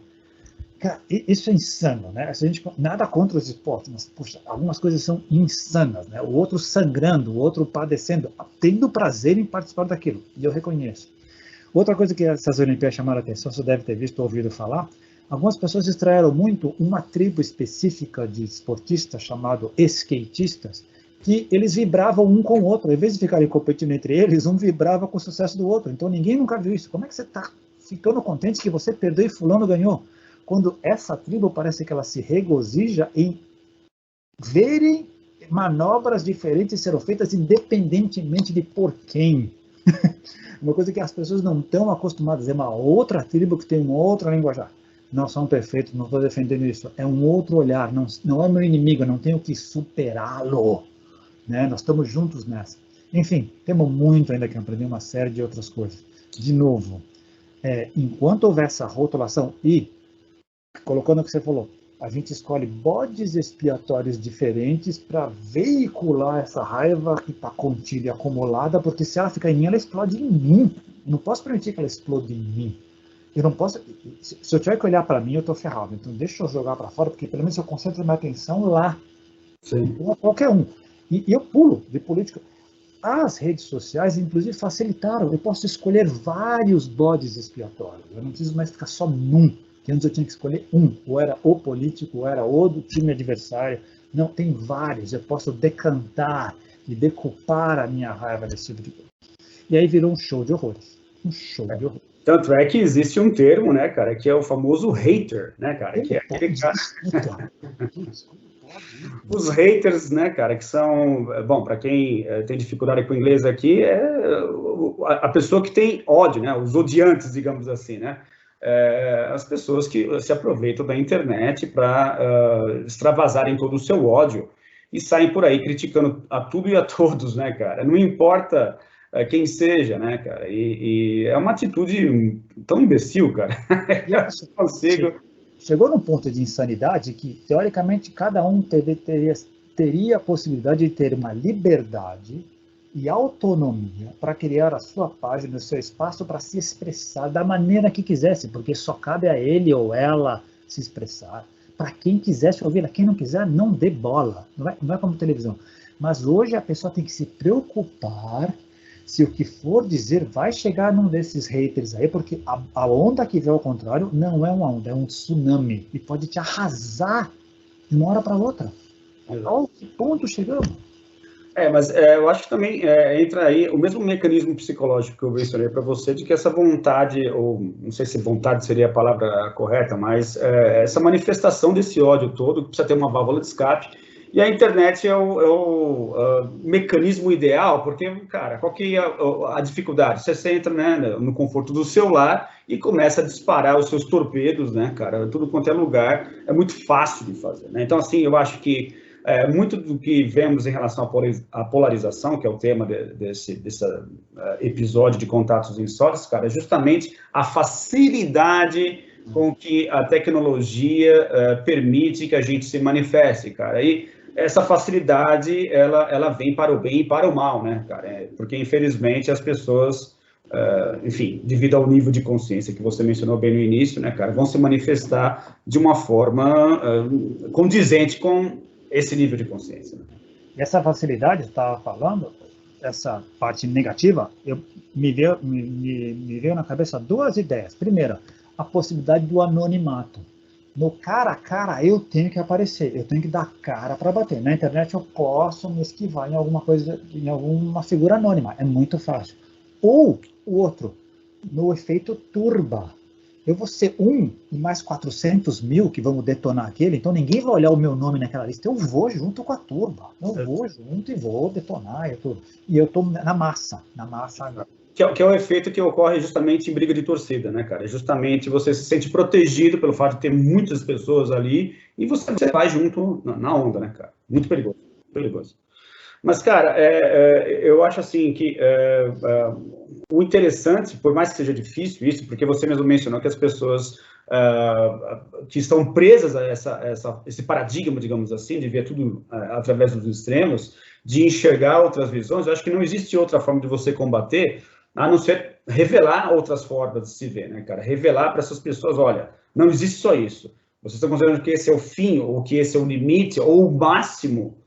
Cara, isso é insano, né? A gente, nada contra os esportes, mas, puxa, algumas coisas são insanas, né? O outro sangrando, o outro padecendo, tendo prazer em participar daquilo, e eu reconheço. Outra coisa que essas Olimpíadas chamaram a atenção, você deve ter visto ou ouvido falar, algumas pessoas extraíram muito uma tribo específica de esportistas, chamado skatistas, que eles vibravam um com o outro, em vez de ficarem competindo entre eles, um vibrava com o sucesso do outro. Então ninguém nunca viu isso. Como é que você está ficando contente que você perdeu e fulano ganhou? Quando essa tribo parece que ela se regozija em verem manobras diferentes serem feitas independentemente de por quem. Uma coisa que as pessoas não estão acostumadas, é uma outra tribo que tem uma outra linguajar. Não são perfeitos, não estou defendendo isso. É um outro olhar, não é meu inimigo, eu não tenho que superá-lo. Né? Nós estamos juntos nessa. Enfim, temos muito ainda que aprender, uma série de outras coisas. De novo, enquanto houver essa rotulação e colocando o que você falou, a gente escolhe bodes expiatórios diferentes para veicular essa raiva que está contida e acumulada, porque se ela ficar em mim, ela explode em mim. Eu não posso permitir que ela explode em mim. Eu não posso. Se eu tiver que olhar para mim, eu estou ferrado. Então deixa eu jogar para fora, porque pelo menos eu concentro minha atenção lá. Sim. Qualquer um. E eu pulo de política. As redes sociais, inclusive, facilitaram. Eu posso escolher vários bodes expiatórios. Eu não preciso mais ficar só num. Que antes eu tinha que escolher um, ou era o político, ou era o do time adversário. Não, tem vários, eu posso decantar e decupar a minha raiva desse tipo de coisa. E aí virou um show de horrores. Um show de horrores. Tanto é que existe um termo, né, cara, que é o famoso hater, né, cara, que é aquele cara... Os haters, né, cara, que são, bom, para quem tem dificuldade com o inglês aqui, é a pessoa que tem ódio, né, os odiantes, digamos assim, né, as pessoas que se aproveitam da internet para extravasarem todo o seu ódio e saem por aí criticando a tudo e a todos, né, cara, não importa quem seja, né, cara, e é uma atitude tão imbecil, cara, eu não consigo... Chegou num ponto de insanidade que, teoricamente, cada um teria a possibilidade de ter uma liberdade e autonomia para criar a sua página, o seu espaço para se expressar da maneira que quisesse, porque só cabe a ele ou ela se expressar. Para quem quisesse ouvir, quem não quiser, não dê bola. Não é como televisão. Mas hoje a pessoa tem que se preocupar se o que for dizer vai chegar num desses haters aí, porque a onda que vem ao contrário não é uma onda, é um tsunami. E pode te arrasar de uma hora para outra. Olha que ponto chegamos. Mas eu acho que também entra aí o mesmo mecanismo psicológico que eu mencionei para você, de que essa vontade, ou não sei se vontade seria a palavra correta, mas essa manifestação desse ódio todo, precisa ter uma válvula de escape. E a internet é o mecanismo ideal, porque, cara, qual que é a dificuldade? Você entra, né, no conforto do seu lar e começa a disparar os seus torpedos, né, cara, tudo quanto é lugar, é muito fácil de fazer, né? Então, assim, eu acho que muito do que vemos em relação à polarização, que é o tema desse episódio de Contatos Insólitos, cara, é justamente a facilidade com que a tecnologia permite que a gente se manifeste, cara, e essa facilidade, ela vem para o bem e para o mal, né, cara? Porque, infelizmente, as pessoas, enfim, devido ao nível de consciência que você mencionou bem no início, né, cara, vão se manifestar de uma forma condizente com esse nível de consciência. Né? E essa facilidade, eu estava falando, essa parte negativa, me veio na cabeça duas ideias. Primeiro, a possibilidade do anonimato. No cara a cara, eu tenho que aparecer, eu tenho que dar cara para bater. Na internet eu posso me esquivar em alguma coisa, em alguma figura anônima, é muito fácil. Ou o outro, no efeito turba. Eu vou ser um e mais 400 mil que vamos detonar aquele, então ninguém vai olhar o meu nome naquela lista, eu vou junto com a turba. Eu vou junto e vou detonar. E eu estou na massa. Que é o efeito que ocorre justamente em briga de torcida, né, cara? Justamente você se sente protegido pelo fato de ter muitas pessoas ali e você vai junto na onda, né, cara? Muito perigoso, perigoso. Mas, cara, eu acho assim que o interessante, por mais que seja difícil isso, porque você mesmo mencionou que as pessoas que estão presas a esse paradigma, digamos assim, de ver tudo através dos extremos, de enxergar outras visões, eu acho que não existe outra forma de você combater a não ser revelar outras formas de se ver, né, cara? Revelar para essas pessoas, olha, não existe só isso. Vocês estão considerando que esse é o fim, ou que esse é o limite, ou o máximo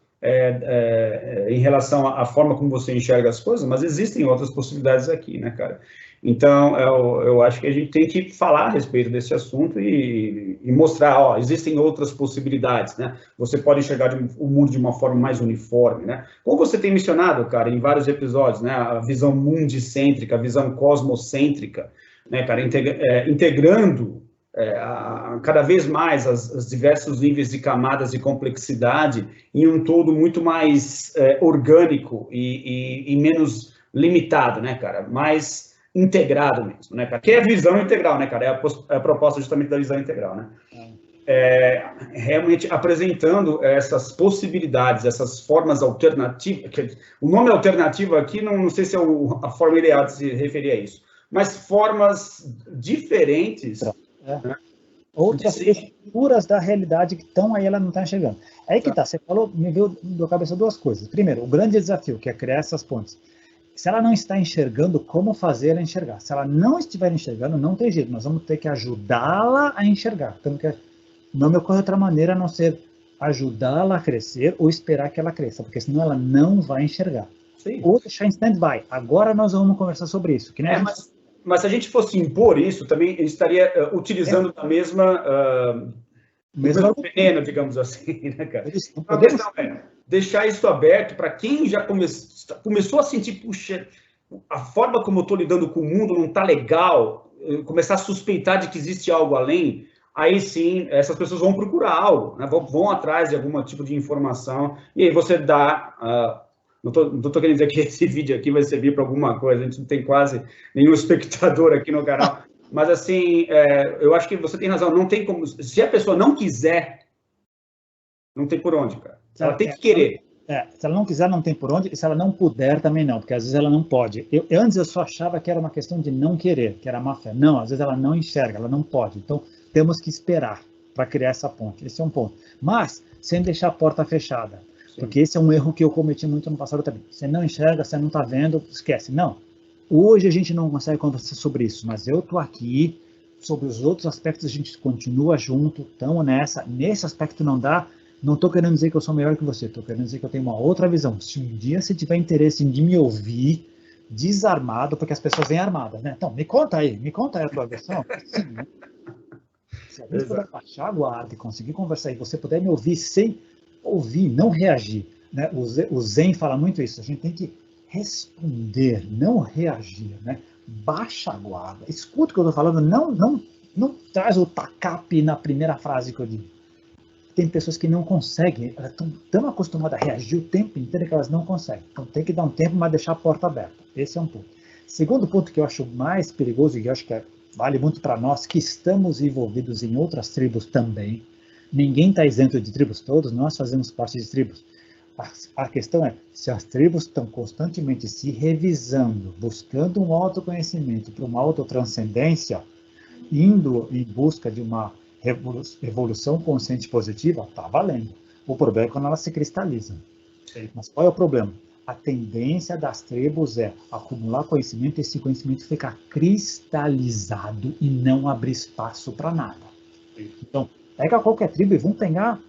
em relação à forma como você enxerga as coisas, mas existem outras possibilidades aqui, né, cara? Então, eu acho que a gente tem que falar a respeito desse assunto e mostrar, ó, existem outras possibilidades, né? Você pode enxergar o mundo de uma forma mais uniforme, né? Como você tem mencionado, cara, em vários episódios, né? A visão mundicêntrica, a visão cosmocêntrica, né, cara? Integrando cada vez mais os diversos níveis de camadas de complexidade em um todo muito mais orgânico e menos limitado, né, cara? Mais integrado mesmo, né, cara? Que é a visão integral, né, cara? É a proposta justamente da visão integral, né? Realmente apresentando essas possibilidades, essas formas alternativas. O nome alternativo aqui, não sei se é a forma ideal de se referir a isso, mas formas diferentes. Né? Outras estruturas da realidade que estão aí, ela não está enxergando. Aí que tá, você falou, me veio da cabeça duas coisas. Primeiro, o grande desafio, que é criar essas pontes. Se ela não está enxergando, como fazer ela enxergar? Se ela não estiver enxergando, não tem jeito, nós vamos ter que ajudá-la a enxergar. Então, não me ocorre outra maneira a não ser ajudá-la a crescer ou esperar que ela cresça, porque senão ela não vai enxergar. Sim. Ou deixar em stand-by. Agora nós vamos conversar sobre isso. Que nem mas se a gente fosse impor isso, também a gente estaria utilizando a mesmo veneno, digamos assim, né, cara? Então, a questão é deixar isso aberto para quem já começou a sentir, puxa, a forma como eu estou lidando com o mundo não está legal, começar a suspeitar de que existe algo além, aí sim, essas pessoas vão procurar algo, né? Vão atrás de algum tipo de informação, e aí você dá... Não estou querendo dizer que esse vídeo aqui vai servir para alguma coisa, a gente não tem quase nenhum espectador aqui no canal, mas assim, eu acho que você tem razão, não tem como, se a pessoa não quiser, não tem por onde, cara. Ela tem que querer. Se ela não quiser, não tem por onde, e se ela não puder, também não, porque às vezes ela não pode. Antes eu só achava que era uma questão de não querer, que era má fé. Não, às vezes ela não enxerga, ela não pode. Então, temos que esperar para criar essa ponte. Esse é um ponto. Mas, sem deixar a porta fechada. Porque esse é um erro que eu cometi muito no passado também. Você não enxerga, você não está vendo, esquece. Não. Hoje a gente não consegue conversar sobre isso, mas eu estou aqui, sobre os outros aspectos a gente continua junto, estamos nessa. Nesse aspecto não dá, não estou querendo dizer que eu sou melhor que você, estou querendo dizer que eu tenho uma outra visão. Se um dia você tiver interesse em me ouvir desarmado, porque as pessoas vêm armadas, né? Então, me conta aí a tua versão. Sim, né? Se a gente puder baixar a guarda e conseguir conversar e você puder me ouvir sem ouvir, não reagir, né? O Zen fala muito isso, a gente tem que responder, não reagir, né? Baixa a guarda, escuta o que eu estou falando, não traz o tacape na primeira frase que eu digo. Tem pessoas que não conseguem, elas estão tão acostumadas a reagir o tempo inteiro que elas não conseguem. Então tem que dar um tempo, mas deixar a porta aberta. Esse é um ponto. Segundo ponto que eu acho mais perigoso, e que eu acho que vale muito para nós, que estamos envolvidos em outras tribos também. Ninguém está isento de tribos, todos nós fazemos parte de tribos. A questão é, se as tribos estão constantemente se revisando, buscando um autoconhecimento para uma autotranscendência, indo em busca de uma evolução consciente positiva, está valendo. O problema é quando elas se cristalizam. Sim. Mas qual é o problema? A tendência das tribos é acumular conhecimento e esse conhecimento ficar cristalizado e não abrir espaço para nada. Sim. Então, pega qualquer tribo e vamos pegar,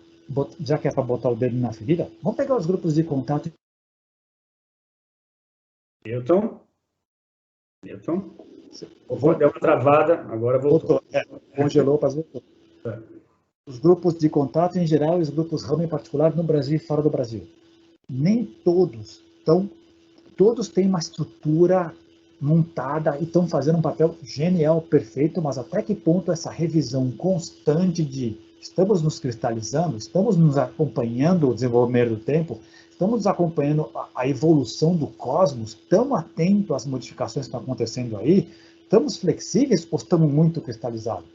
já que é para botar o dedo na ferida, vamos pegar os grupos de contato. Milton? Deu uma travada, agora voltou. Congelou, mas voltou. Os grupos de contato em geral e os grupos Rama em particular no Brasil e fora do Brasil. Nem todos têm uma estrutura montada e estão fazendo um papel genial, perfeito, mas até que ponto essa revisão constante de estamos nos cristalizando, estamos nos acompanhando o desenvolvimento do tempo, estamos acompanhando a evolução do cosmos, estamos atentos às modificações que estão acontecendo aí, estamos flexíveis ou estamos muito cristalizados?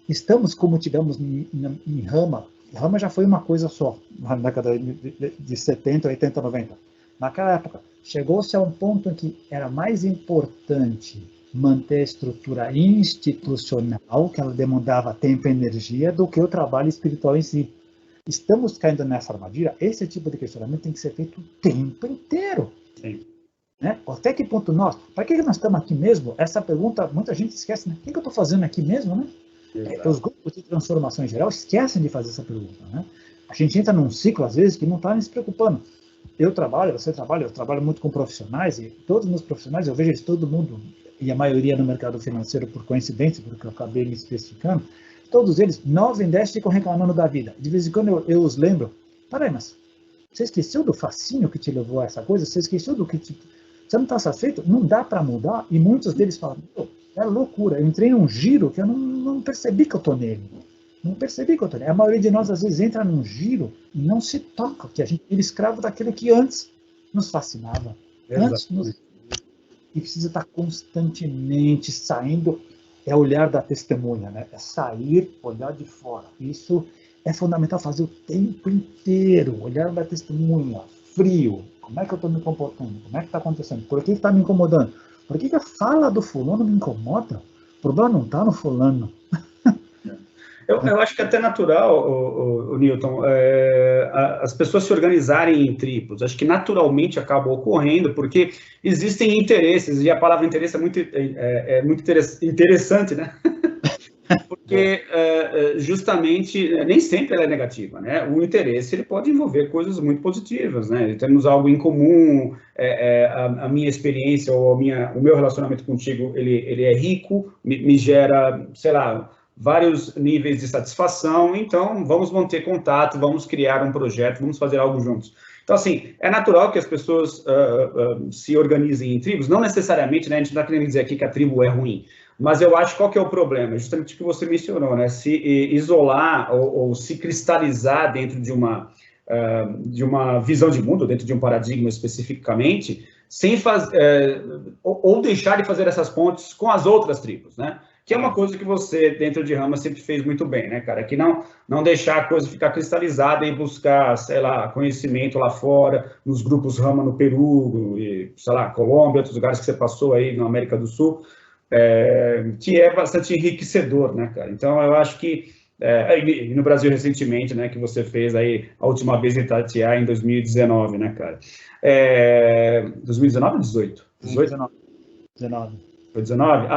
Estamos como tivemos em Rama. Rama já foi uma coisa só, na década de 70, 80, 90. Naquela época, chegou-se a um ponto em que era mais importante manter a estrutura institucional, que ela demandava tempo e energia, do que o trabalho espiritual em si. Estamos caindo nessa armadilha? Esse tipo de questionamento tem que ser feito o tempo inteiro. Sim. Né? Até que ponto nós? Para que nós estamos aqui mesmo? Essa pergunta, muita gente esquece, né? O que eu estou fazendo aqui mesmo, né? Os grupos de transformação em geral esquecem de fazer essa pergunta, né? A gente entra num ciclo, às vezes, que não está nem se preocupando. Eu trabalho, você trabalha, eu trabalho muito com profissionais, e todos os meus profissionais, eu vejo eles, todo mundo, e a maioria no mercado financeiro, por coincidência, porque eu acabei me especificando, todos eles, 9 em 10 ficam reclamando da vida. De vez em quando eu os lembro, peraí, mas você esqueceu do fascínio que te levou a essa coisa? Você esqueceu do que te... Você não está satisfeito? Não dá para mudar? E muitos deles falam, é loucura, eu entrei num giro que eu não percebi que eu estou nele. Não percebi que eu estou nele. A maioria de nós, às vezes, entra num giro e não se toca, que a gente é escravo daquilo que antes nos fascinava. Antes nos... E precisa estar constantemente saindo, é olhar da testemunha, né? É sair, olhar de fora. Isso é fundamental fazer o tempo inteiro, olhar da testemunha, frio. Como é que eu estou me comportando? Como é que está acontecendo? Por que está me incomodando? Por que a fala do fulano me incomoda? O problema não está no fulano. Eu acho que é até natural, o Newton, as pessoas se organizarem em tribos. Acho que naturalmente acaba ocorrendo, porque existem interesses, e a palavra interesse é muito interessante, né? Porque justamente, nem sempre ela é negativa, né? O interesse ele pode envolver coisas muito positivas, né? Temos algo em comum, a minha experiência ou o meu relacionamento contigo, ele é rico, me gera, sei lá, vários níveis de satisfação, então vamos manter contato, vamos criar um projeto, vamos fazer algo juntos. Então, assim, é natural que as pessoas se organizem em tribos, não necessariamente, né? A gente não está querendo dizer aqui que a tribo é ruim, mas eu acho qual que é o problema, justamente o que você mencionou, né? Se isolar ou se cristalizar dentro de uma visão de mundo, dentro de um paradigma especificamente, sem ou deixar de fazer essas pontes com as outras tribos, né? Que é uma coisa que você, dentro de Rama, sempre fez muito bem, né, cara? Que não deixar a coisa ficar cristalizada e buscar, sei lá, conhecimento lá fora, nos grupos Rama no Peru, e, sei lá, Colômbia, outros lugares que você passou aí na América do Sul, que é bastante enriquecedor, né, cara? Então, eu acho que, e no Brasil recentemente, né, que você fez aí a última vez em Itatiaia em 2019, né, cara? 2019 ou 18? 19. Foi 19?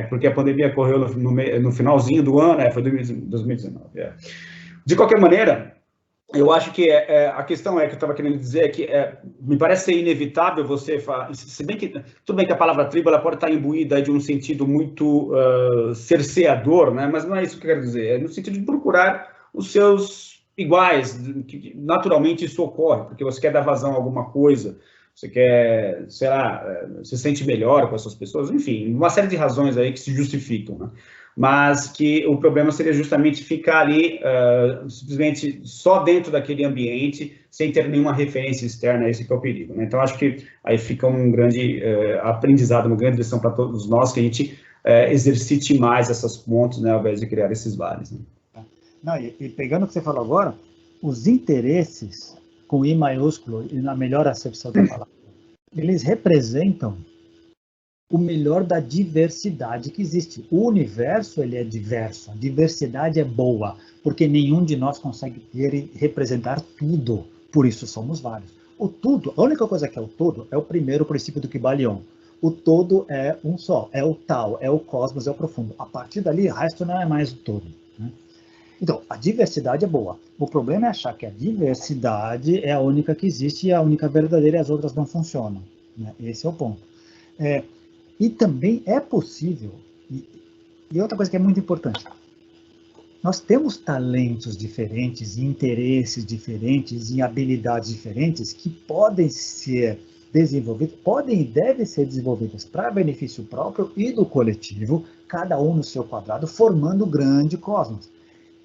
Porque a pandemia ocorreu no finalzinho do ano, foi 2019. De qualquer maneira, eu acho que a questão que eu estava querendo dizer é que me parece ser inevitável você falar, se bem que, tudo bem que a palavra tribo ela pode estar imbuída de um sentido muito cerceador, né? Mas não é isso que eu quero dizer, é no sentido de procurar os seus iguais, que naturalmente isso ocorre, porque você quer dar vazão a alguma coisa, você quer, sei lá, se sente melhor com essas pessoas, enfim, uma série de razões aí que se justificam, né? Mas que o problema seria justamente ficar ali simplesmente só dentro daquele ambiente, sem ter nenhuma referência externa, esse que é o perigo, né? Então, acho que aí fica um grande aprendizado, uma grande lição para todos nós, que a gente exercite mais essas pontes, né, ao invés de criar esses vales, né? Não, e pegando o que você falou agora, os interesses, com I maiúsculo, e na melhor acepção da palavra, eles representam o melhor da diversidade que existe. O universo, ele é diverso, a diversidade é boa, porque nenhum de nós consegue ter e representar tudo, por isso somos vários. O tudo, a única coisa que é o todo, é o primeiro princípio do Kybalion. O todo é um só, é o tal, é o cosmos, é o profundo. A partir dali, o resto não é mais o todo, né? Então, a diversidade é boa. O problema é achar que a diversidade é a única que existe e a única verdadeira e as outras não funcionam, né? Esse é o ponto. E também é possível, e outra coisa que é muito importante, nós temos talentos diferentes, interesses diferentes e habilidades diferentes que podem ser desenvolvidas, podem e devem ser desenvolvidas para benefício próprio e do coletivo, cada um no seu quadrado, formando o grande cosmos.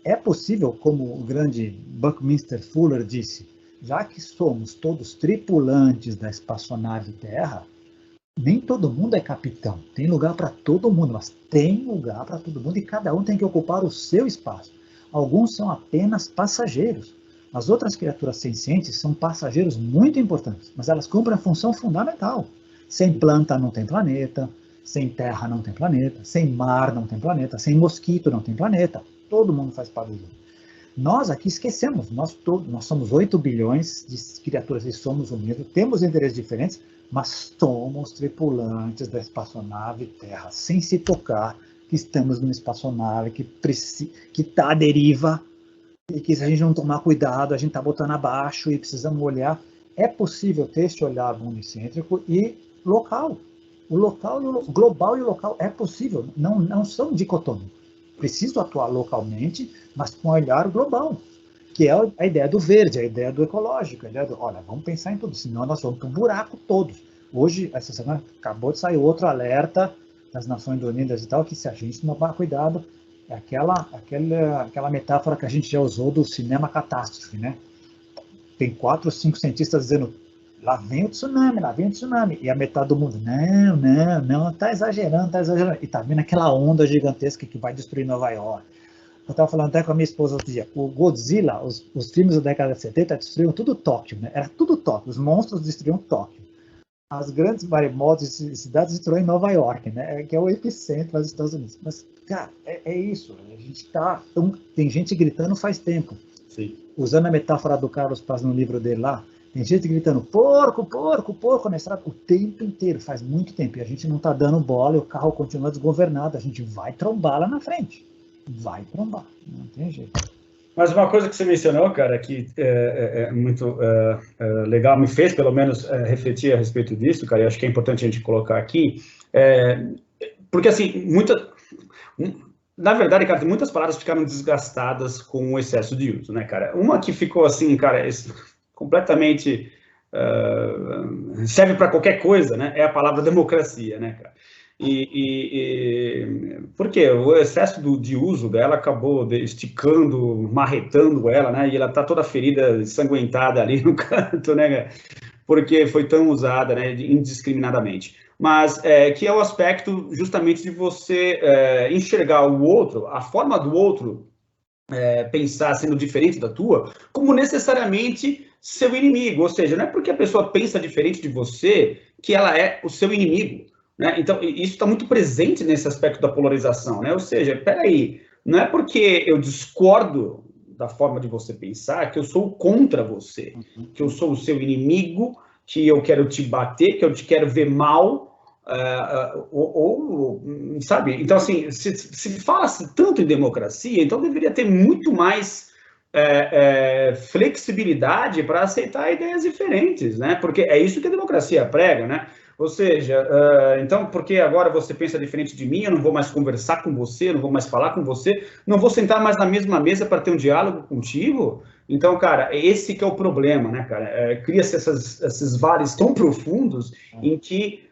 É possível, como o grande Buckminster Fuller disse, já que somos todos tripulantes da espaçonave Terra, nem todo mundo é capitão, tem lugar para todo mundo, mas tem lugar para todo mundo e cada um tem que ocupar o seu espaço. Alguns são apenas passageiros. As outras criaturas sencientes são passageiros muito importantes, mas elas cumprem a função fundamental. Sem planta não tem planeta, sem terra não tem planeta, sem mar não tem planeta, sem mosquito não tem planeta. Todo mundo faz parte do jogo. Nós aqui esquecemos, nós somos 8 bilhões de criaturas e somos o mesmo, temos interesses diferentes, mas somos tripulantes da espaçonave Terra, sem se tocar que estamos numa espaçonave, que está à deriva, e que se a gente não tomar cuidado, a gente está botando abaixo e precisamos olhar. É possível ter esse olhar unicêntrico e local. O local, o global e o local é possível, não são dicotômicos. Preciso atuar localmente, mas com um olhar global, que é a ideia do verde, a ideia do ecológico, a ideia do, olha, vamos pensar em tudo, senão nós vamos para um buraco todos. Hoje, essa semana, acabou de sair outro alerta das Nações Unidas e tal, que se a gente não tomar cuidado, é aquela metáfora que a gente já usou do cinema catástrofe, né? Tem 4 ou 5 cientistas dizendo, lá vem o tsunami, lá vem o tsunami. E a metade do mundo, não, tá exagerando. E tá vindo aquela onda gigantesca que vai destruir Nova York. Eu estava falando até com a minha esposa outro dia, o Godzilla, os filmes da década de 70 destruíam tudo Tóquio, né? Era tudo Tóquio, os monstros destruíam Tóquio. As grandes maremotos e cidades destruíam Nova York, né? Que é o epicentro dos Estados Unidos. Mas, cara, é isso. A gente tá... tem gente gritando faz tempo. Sim. Usando a metáfora do Carlos Paz no livro dele lá, tem gente gritando porco, porco, porco na estrada o tempo inteiro, faz muito tempo. E a gente não está dando bola e o carro continua desgovernado. A gente vai trombar lá na frente. Vai trombar. Não tem jeito. Mas uma coisa que você mencionou, cara, que é muito legal, me fez pelo menos refletir a respeito disso, cara, e acho que é importante a gente colocar aqui, porque assim, na verdade, cara, muitas palavras ficaram desgastadas com o excesso de uso, né, cara? Uma que ficou assim, cara, completamente serve para qualquer coisa, né? É a palavra democracia, né, cara? Porque o excesso de uso dela acabou esticando, marretando ela, né? E ela tá toda ferida, ensanguentada ali no canto, né? Porque foi tão usada, né, indiscriminadamente. Mas que é o aspecto justamente de você enxergar o outro, a forma do outro pensar sendo diferente da tua, como necessariamente seu inimigo. Ou seja, não é porque a pessoa pensa diferente de você que ela é o seu inimigo. Né? Então, isso está muito presente nesse aspecto da polarização, né? Ou seja, peraí, não é porque eu discordo da forma de você pensar que eu sou contra você, que eu sou o seu inimigo, que eu quero te bater, que eu te quero ver mal, sabe? Então, assim, se fala-se tanto em democracia, então deveria ter muito mais flexibilidade para aceitar ideias diferentes, né? Porque é isso que a democracia prega, né? Ou seja, então, porque agora você pensa diferente de mim, eu não vou mais conversar com você, não vou mais falar com você, não vou sentar mais na mesma mesa para ter um diálogo contigo? Então, cara, esse que é o problema, né, cara? Cria-se esses vales tão profundos em que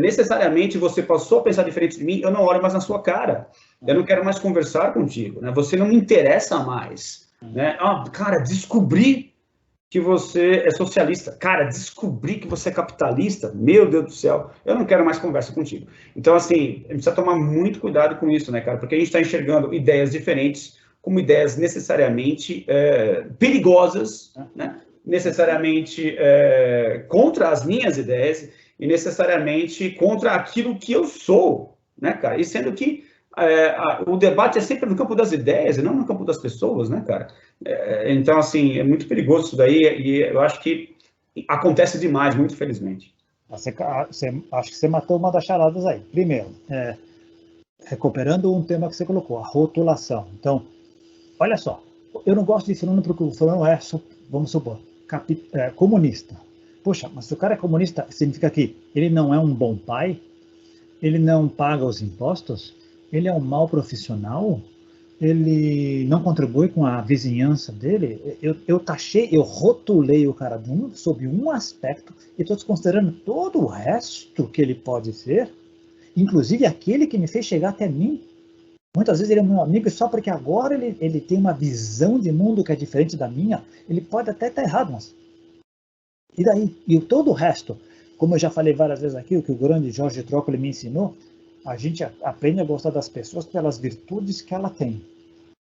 necessariamente você passou a pensar diferente de mim, eu não olho mais na sua cara, eu não quero mais conversar contigo, né? Você não me interessa mais, né? Cara, descobri que você é socialista. Cara, descobri que você é capitalista. Meu Deus do céu, eu não quero mais conversa contigo. Então, assim, a gente precisa tomar muito cuidado com isso, né, cara? Porque a gente está enxergando ideias diferentes como ideias necessariamente perigosas, né? Necessariamente contra as minhas ideias e necessariamente contra aquilo que eu sou, né, cara? E sendo que o debate é sempre no campo das ideias e não no campo das pessoas, né, cara? Então, assim, é muito perigoso isso daí e eu acho que acontece demais, muito felizmente. Acho que você matou uma das charadas aí. Primeiro, recuperando um tema que você colocou, a rotulação. Então, olha só, eu não gosto de fulano porque o fulano vamos supor, comunista. Poxa, mas se o cara é comunista, significa que ele não é um bom pai? Ele não paga os impostos? Ele é um mau profissional? Ele não contribui com a vizinhança dele? Eu rotulei o cara sob um aspecto e estou desconsiderando todo o resto que ele pode ser, inclusive aquele que me fez chegar até mim. Muitas vezes ele é meu amigo só porque agora ele tem uma visão de mundo que é diferente da minha. Ele pode até estar errado, mas... E daí? E todo o resto, como eu já falei várias vezes aqui, o que o grande Jorge Trócoli me ensinou, a gente aprende a gostar das pessoas pelas virtudes que ela tem.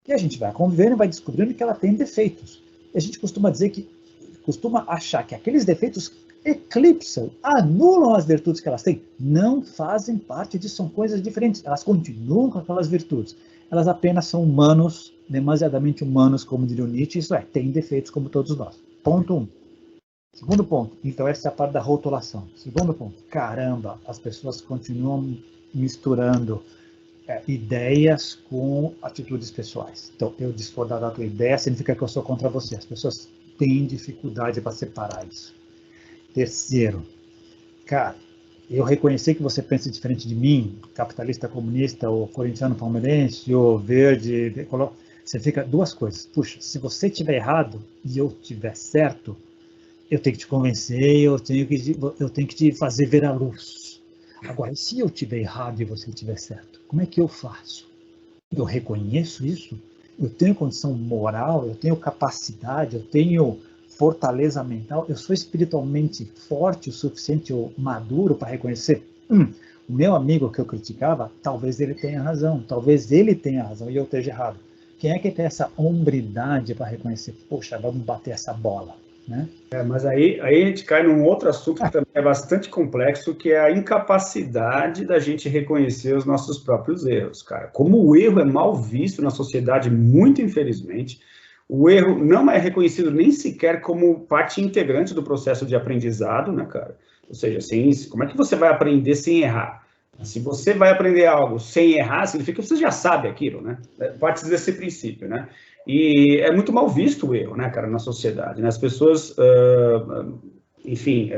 E a gente vai convivendo e vai descobrindo que ela tem defeitos. E a gente costuma achar que aqueles defeitos eclipsam, anulam as virtudes que elas têm. Não fazem parte disso, são coisas diferentes. Elas continuam com aquelas virtudes. Elas apenas são humanos, demasiadamente humanos, como diria o Nietzsche, isso têm defeitos como todos nós. Ponto 1. Segundo ponto, então essa é a parte da rotulação. Segundo ponto, caramba, as pessoas continuam misturando ideias com atitudes pessoais. Então, eu discordar da tua ideia significa que eu sou contra você. As pessoas têm dificuldade para separar isso. Terceiro, cara, eu reconhecer que você pensa diferente de mim, capitalista, comunista, ou corintiano, palmeirense, ou verde, você fica duas coisas. Puxa, se você estiver errado e eu estiver certo, eu tenho que te convencer, eu tenho que te fazer ver a luz. Agora, e se eu estiver errado e você estiver certo, como é que eu faço? Eu reconheço isso? Eu tenho condição moral, eu tenho capacidade, eu tenho fortaleza mental, eu sou espiritualmente forte o suficiente ou maduro para reconhecer? O meu amigo que eu criticava, talvez ele tenha razão e eu esteja errado. Quem é que tem essa hombridade para reconhecer? Poxa, vamos bater essa bola, né? Mas aí a gente cai num outro assunto que também é bastante complexo, que é a incapacidade da gente reconhecer os nossos próprios erros, cara. Como o erro é mal visto na sociedade, muito infelizmente, o erro não é reconhecido nem sequer como parte integrante do processo de aprendizado, né, cara? Ou seja, como é que você vai aprender sem errar? Se você vai aprender algo sem errar, significa que você já sabe aquilo, né? Parte desse princípio, né? E é muito mal visto o erro, né, cara, na sociedade, né? As pessoas, enfim,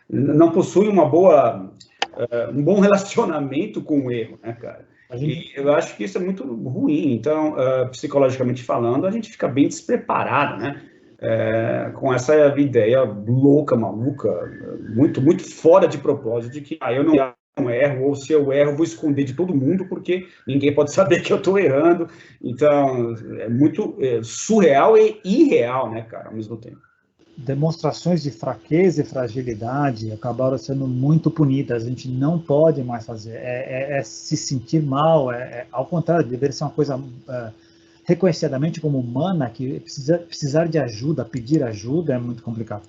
não possuem um bom relacionamento com o erro, né, cara? E eu acho que isso é muito ruim. Então, psicologicamente falando, a gente fica bem despreparado, né? Com essa ideia louca, maluca, muito, muito fora de propósito, de que eu não erro, ou se eu erro, vou esconder de todo mundo, porque ninguém pode saber que eu estou errando. Então, é muito surreal e irreal, né, cara, ao mesmo tempo. Demonstrações de fraqueza e fragilidade acabaram sendo muito punidas. A gente não pode mais fazer. É se sentir mal, ao contrário, deveria ser uma coisa reconhecidamente como humana, que precisar de ajuda, pedir ajuda é muito complicado.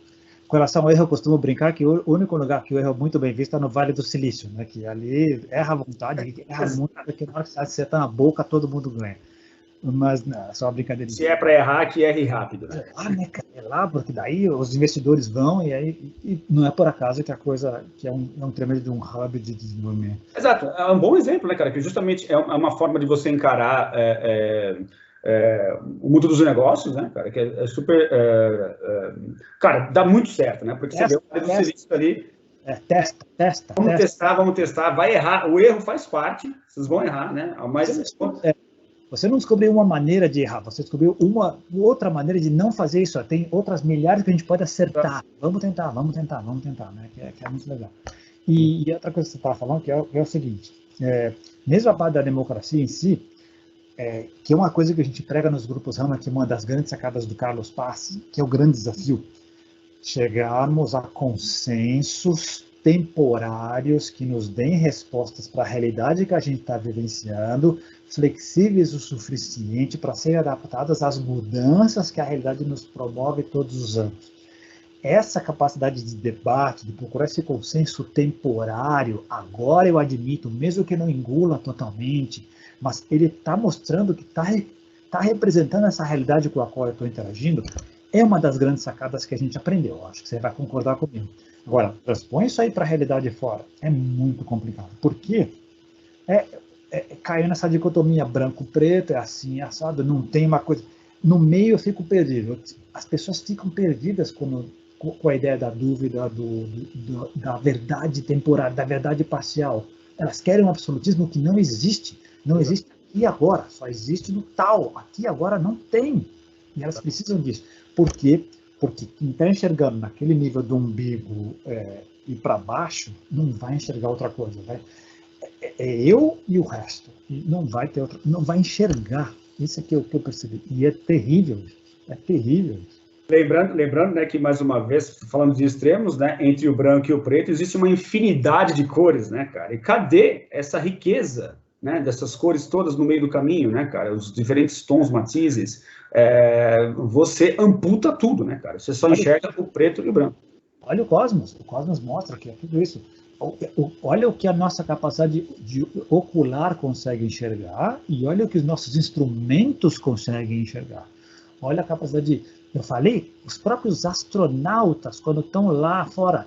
Com relação ao erro, eu costumo brincar que o único lugar que o erro é muito bem visto é no Vale do Silício, né? Que ali erra à vontade, erra muito, porque na hora que você acerta na boca, todo mundo ganha. Mas não, é só uma brincadeira. Se é para errar, que erre rápido. Né, é lá, porque daí os investidores vão e não é por acaso que a coisa que é um tremendo de um hub de desenvolvimento. Exato, é um bom exemplo, né, cara? Que justamente é uma forma de você encarar o mundo dos negócios, né, cara? Que é super, cara, dá muito certo, né? Porque você vê o Vale do Silício ali. Testa. Vamos testar, vai errar. O erro faz parte, vocês vão errar, né? Mas você não descobriu uma maneira de errar, você descobriu uma outra maneira de não fazer isso. Tem outras milhares que a gente pode acertar. Vamos tentar, né? Que é muito legal. E outra coisa que você estava falando, que é o seguinte, mesmo a parte da democracia em si, que é uma coisa que a gente prega nos grupos Rama, que é uma das grandes sacadas do Carlos Pass, que é o grande desafio, chegarmos a consensos temporários que nos deem respostas para a realidade que a gente está vivenciando, flexíveis o suficiente para serem adaptadas às mudanças que a realidade nos promove todos os anos. Essa capacidade de debate, de procurar esse consenso temporário, agora eu admito, mesmo que não engula totalmente, mas ele está mostrando que está representando essa realidade com a qual eu estou interagindo, é uma das grandes sacadas que a gente aprendeu. Acho que você vai concordar comigo. Agora, transpõe isso aí para a realidade fora. É muito complicado. Por quê? Caiu nessa dicotomia branco-preto, é assim, é assado, não tem uma coisa. No meio eu fico perdido. As pessoas ficam perdidas com a ideia da dúvida, da verdade temporária, da verdade parcial. Elas querem um absolutismo que não existe. Não existe aqui e agora, só existe no tal. Aqui e agora não tem. E elas precisam disso. Por quê? Porque quem está enxergando naquele nível do umbigo e para baixo, não vai enxergar outra coisa. Eu e o resto. E não vai ter outra, não vai enxergar. Isso aqui é o que eu percebi. E é terrível. É terrível. Lembrando, né, que, mais uma vez, falando de extremos, né, entre o branco e o preto, existe uma infinidade de cores, né, cara? E cadê essa riqueza, né, dessas cores todas no meio do caminho, né, cara? Os diferentes tons, matizes, você amputa tudo, né, cara? Você só enxerga o preto e o branco. Olha o Cosmos mostra que é tudo isso. Olha o que a nossa capacidade de ocular consegue enxergar e olha o que os nossos instrumentos conseguem enxergar. Olha a capacidade de... Eu falei, os próprios astronautas, quando estão lá fora,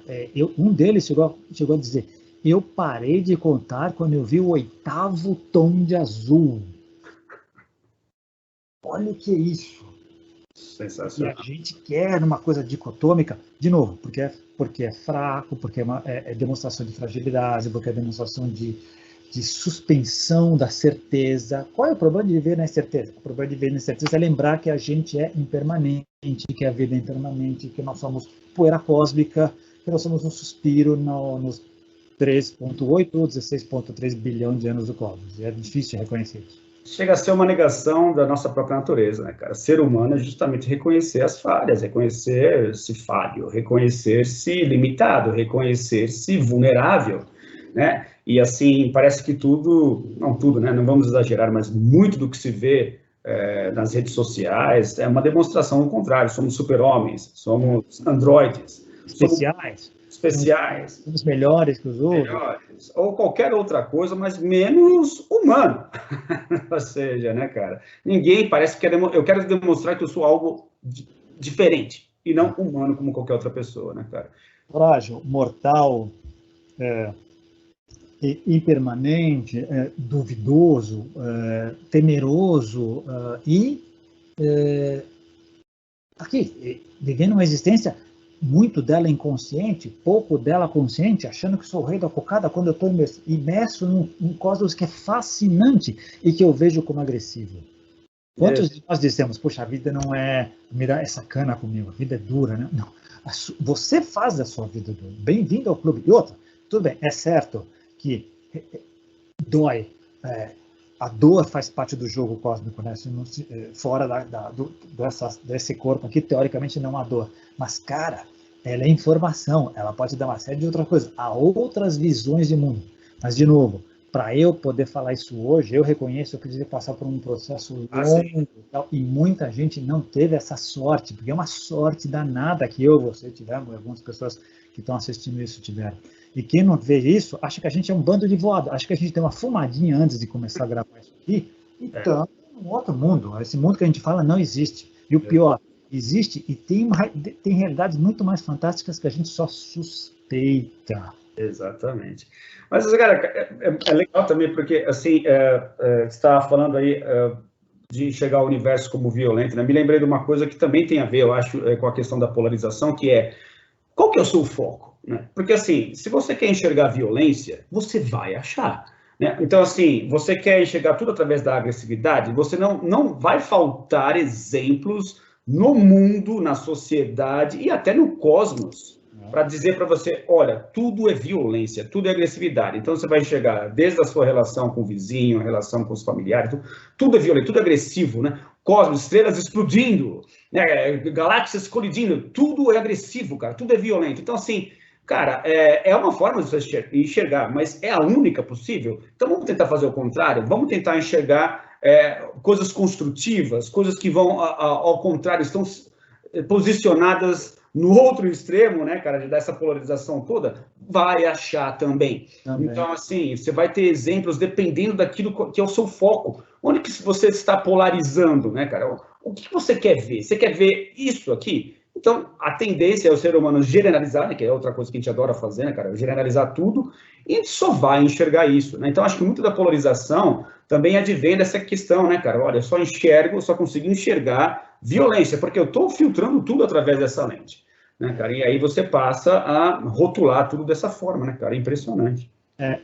um deles chegou a dizer, eu parei de contar quando eu vi o 8º tom de azul. Olha o que é isso. Sensacional. E a gente quer uma coisa dicotômica, de novo, porque é fraco, porque é demonstração de fragilidade, porque é demonstração de suspensão da certeza. Qual é o problema de viver na incerteza? O problema de viver na incerteza é lembrar que a gente é impermanente, que a vida é impermanente, que nós somos poeira cósmica, que nós somos um suspiro nos 3,8 ou 16,3 bilhão de anos do cosmos. É difícil reconhecer isso. Chega a ser uma negação da nossa própria natureza, né, cara? Ser humano é justamente reconhecer as falhas, reconhecer-se falho, reconhecer-se limitado, reconhecer-se vulnerável, né? E assim, parece que não tudo, né? Não vamos exagerar, mas muito do que se vê nas redes sociais é uma demonstração ao contrário. Somos super-homens, somos androides. Especiais. Somos melhores que os outros. Melhores, ou qualquer outra coisa, mas menos humano. Ou seja, né, cara? Ninguém parece que eu quero demonstrar que eu sou algo diferente e não humano como qualquer outra pessoa, né, cara? Frágil, mortal, impermanente, duvidoso, temeroso e aqui, vivendo uma existência muito dela inconsciente, pouco dela consciente, achando que sou o rei da cocada quando eu estou imerso num cosmos que é fascinante e que eu vejo como agressivo. Quantos de nós dissemos, poxa, a vida não me dá essa cana comigo, a vida é dura, né? Não, você faz a sua vida dura. Bem-vindo ao clube. E outra, tudo bem, é certo que dói, a dor faz parte do jogo cósmico, né? Fora desse corpo aqui, teoricamente não há dor. Mas, cara, ela é informação, ela pode dar uma série de outras coisas. Há outras visões de mundo. Mas, de novo, para eu poder falar isso hoje, eu reconheço que eu preciso passar por um processo longo e muita gente não teve essa sorte, porque é uma sorte danada que você tivemos, algumas pessoas que estão assistindo isso tiveram. E quem não vê isso, acha que a gente é um bando de voado, acha que a gente tem uma fumadinha antes de começar a gravar isso aqui, então é um outro mundo. Esse mundo que a gente fala não existe. E o pior, existe e tem realidades muito mais fantásticas que a gente só suspeita. Exatamente. Mas, cara, é legal também, porque, assim, você estava falando aí de enxergar o universo como violento, né? Me lembrei de uma coisa que também tem a ver, eu acho, com a questão da polarização, que é, qual que é o seu foco? Né? Porque, assim, se você quer enxergar violência, você vai achar. Né? Então, assim, você quer enxergar tudo através da agressividade, você não vai faltar exemplos no mundo, na sociedade e até no cosmos, para dizer para você, olha, tudo é violência, tudo é agressividade. Então, você vai enxergar desde a sua relação com o vizinho, a relação com os familiares, tudo é violento, tudo é agressivo, né? Cosmos, estrelas explodindo, né? Galáxias colidindo, tudo é agressivo, cara, tudo é violento. Então, assim, cara, é uma forma de você enxergar, mas é a única possível. Então, vamos tentar fazer o contrário, vamos tentar enxergar coisas construtivas, coisas que vão, ao contrário, estão posicionadas no outro extremo, né, cara, dessa polarização toda, vai achar também. Então, assim, você vai ter exemplos dependendo daquilo que é o seu foco. Onde que você está polarizando, né, cara? O que você quer ver? Você quer ver isso aqui? Então, a tendência é o ser humano generalizar, né, que é outra coisa que a gente adora fazer, né, cara? Generalizar tudo, e a gente só vai enxergar isso, né? Então, acho que muito da polarização também advém dessa questão, né, cara? Olha, eu só consigo enxergar violência, porque eu estou filtrando tudo através dessa lente, né, cara? E aí você passa a rotular tudo dessa forma, né, cara? É impressionante.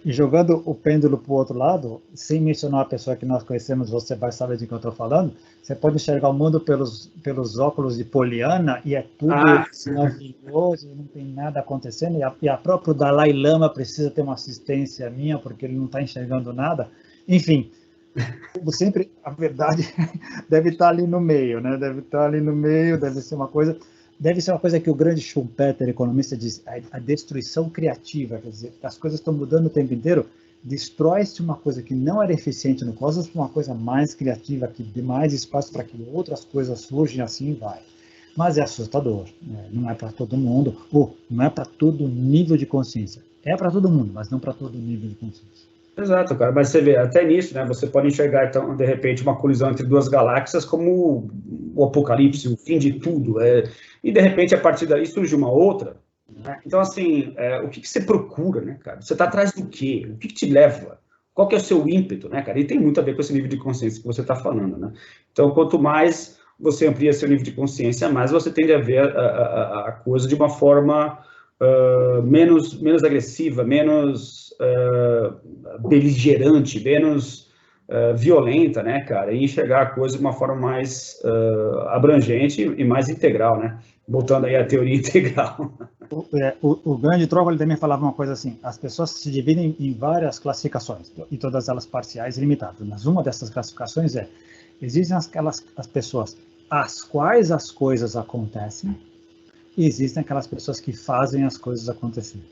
E jogando o pêndulo para o outro lado, sem mencionar a pessoa que nós conhecemos, você vai saber de que eu estou falando, você pode enxergar o mundo pelos óculos de Poliana e é tudo maravilhoso, não tem nada acontecendo, e a própria Dalai Lama precisa ter uma assistência minha, porque ele não está enxergando nada. Enfim, como sempre, a verdade deve estar ali no meio, né? Deve estar ali no meio, deve ser uma coisa que o grande Schumpeter, economista, diz, a destruição criativa, quer dizer, as coisas estão mudando o tempo inteiro, destrói-se uma coisa que não era eficiente no cosmos para uma coisa mais criativa, que dê mais espaço para que outras coisas surjam, assim vai. Mas é assustador, né? Não é para todo mundo, ou não é para todo nível de consciência. É para todo mundo, mas não para todo nível de consciência. Exato, cara, mas você vê, até nisso, né, você pode enxergar, então, de repente, uma colisão entre duas galáxias como o apocalipse, o fim de tudo, e de repente, a partir daí, surge uma outra, Né? Então, assim, o que você procura, né, cara? Você está atrás do quê? O que te leva? Qual que é o seu ímpeto, né, cara? E tem muito a ver com esse nível de consciência que você está falando, né? Então, quanto mais você amplia seu nível de consciência, mais você tende a ver a coisa de uma forma menos agressiva, menos beligerante, menos violenta, né, cara? E enxergar a coisa de uma forma mais abrangente e mais integral, né? Voltando aí à teoria integral. O grande Trócoli também falava uma coisa assim: as pessoas se dividem em várias classificações, e todas elas parciais e limitadas. Mas uma dessas classificações existem as pessoas às quais as coisas acontecem, e existem aquelas pessoas que fazem as coisas acontecerem.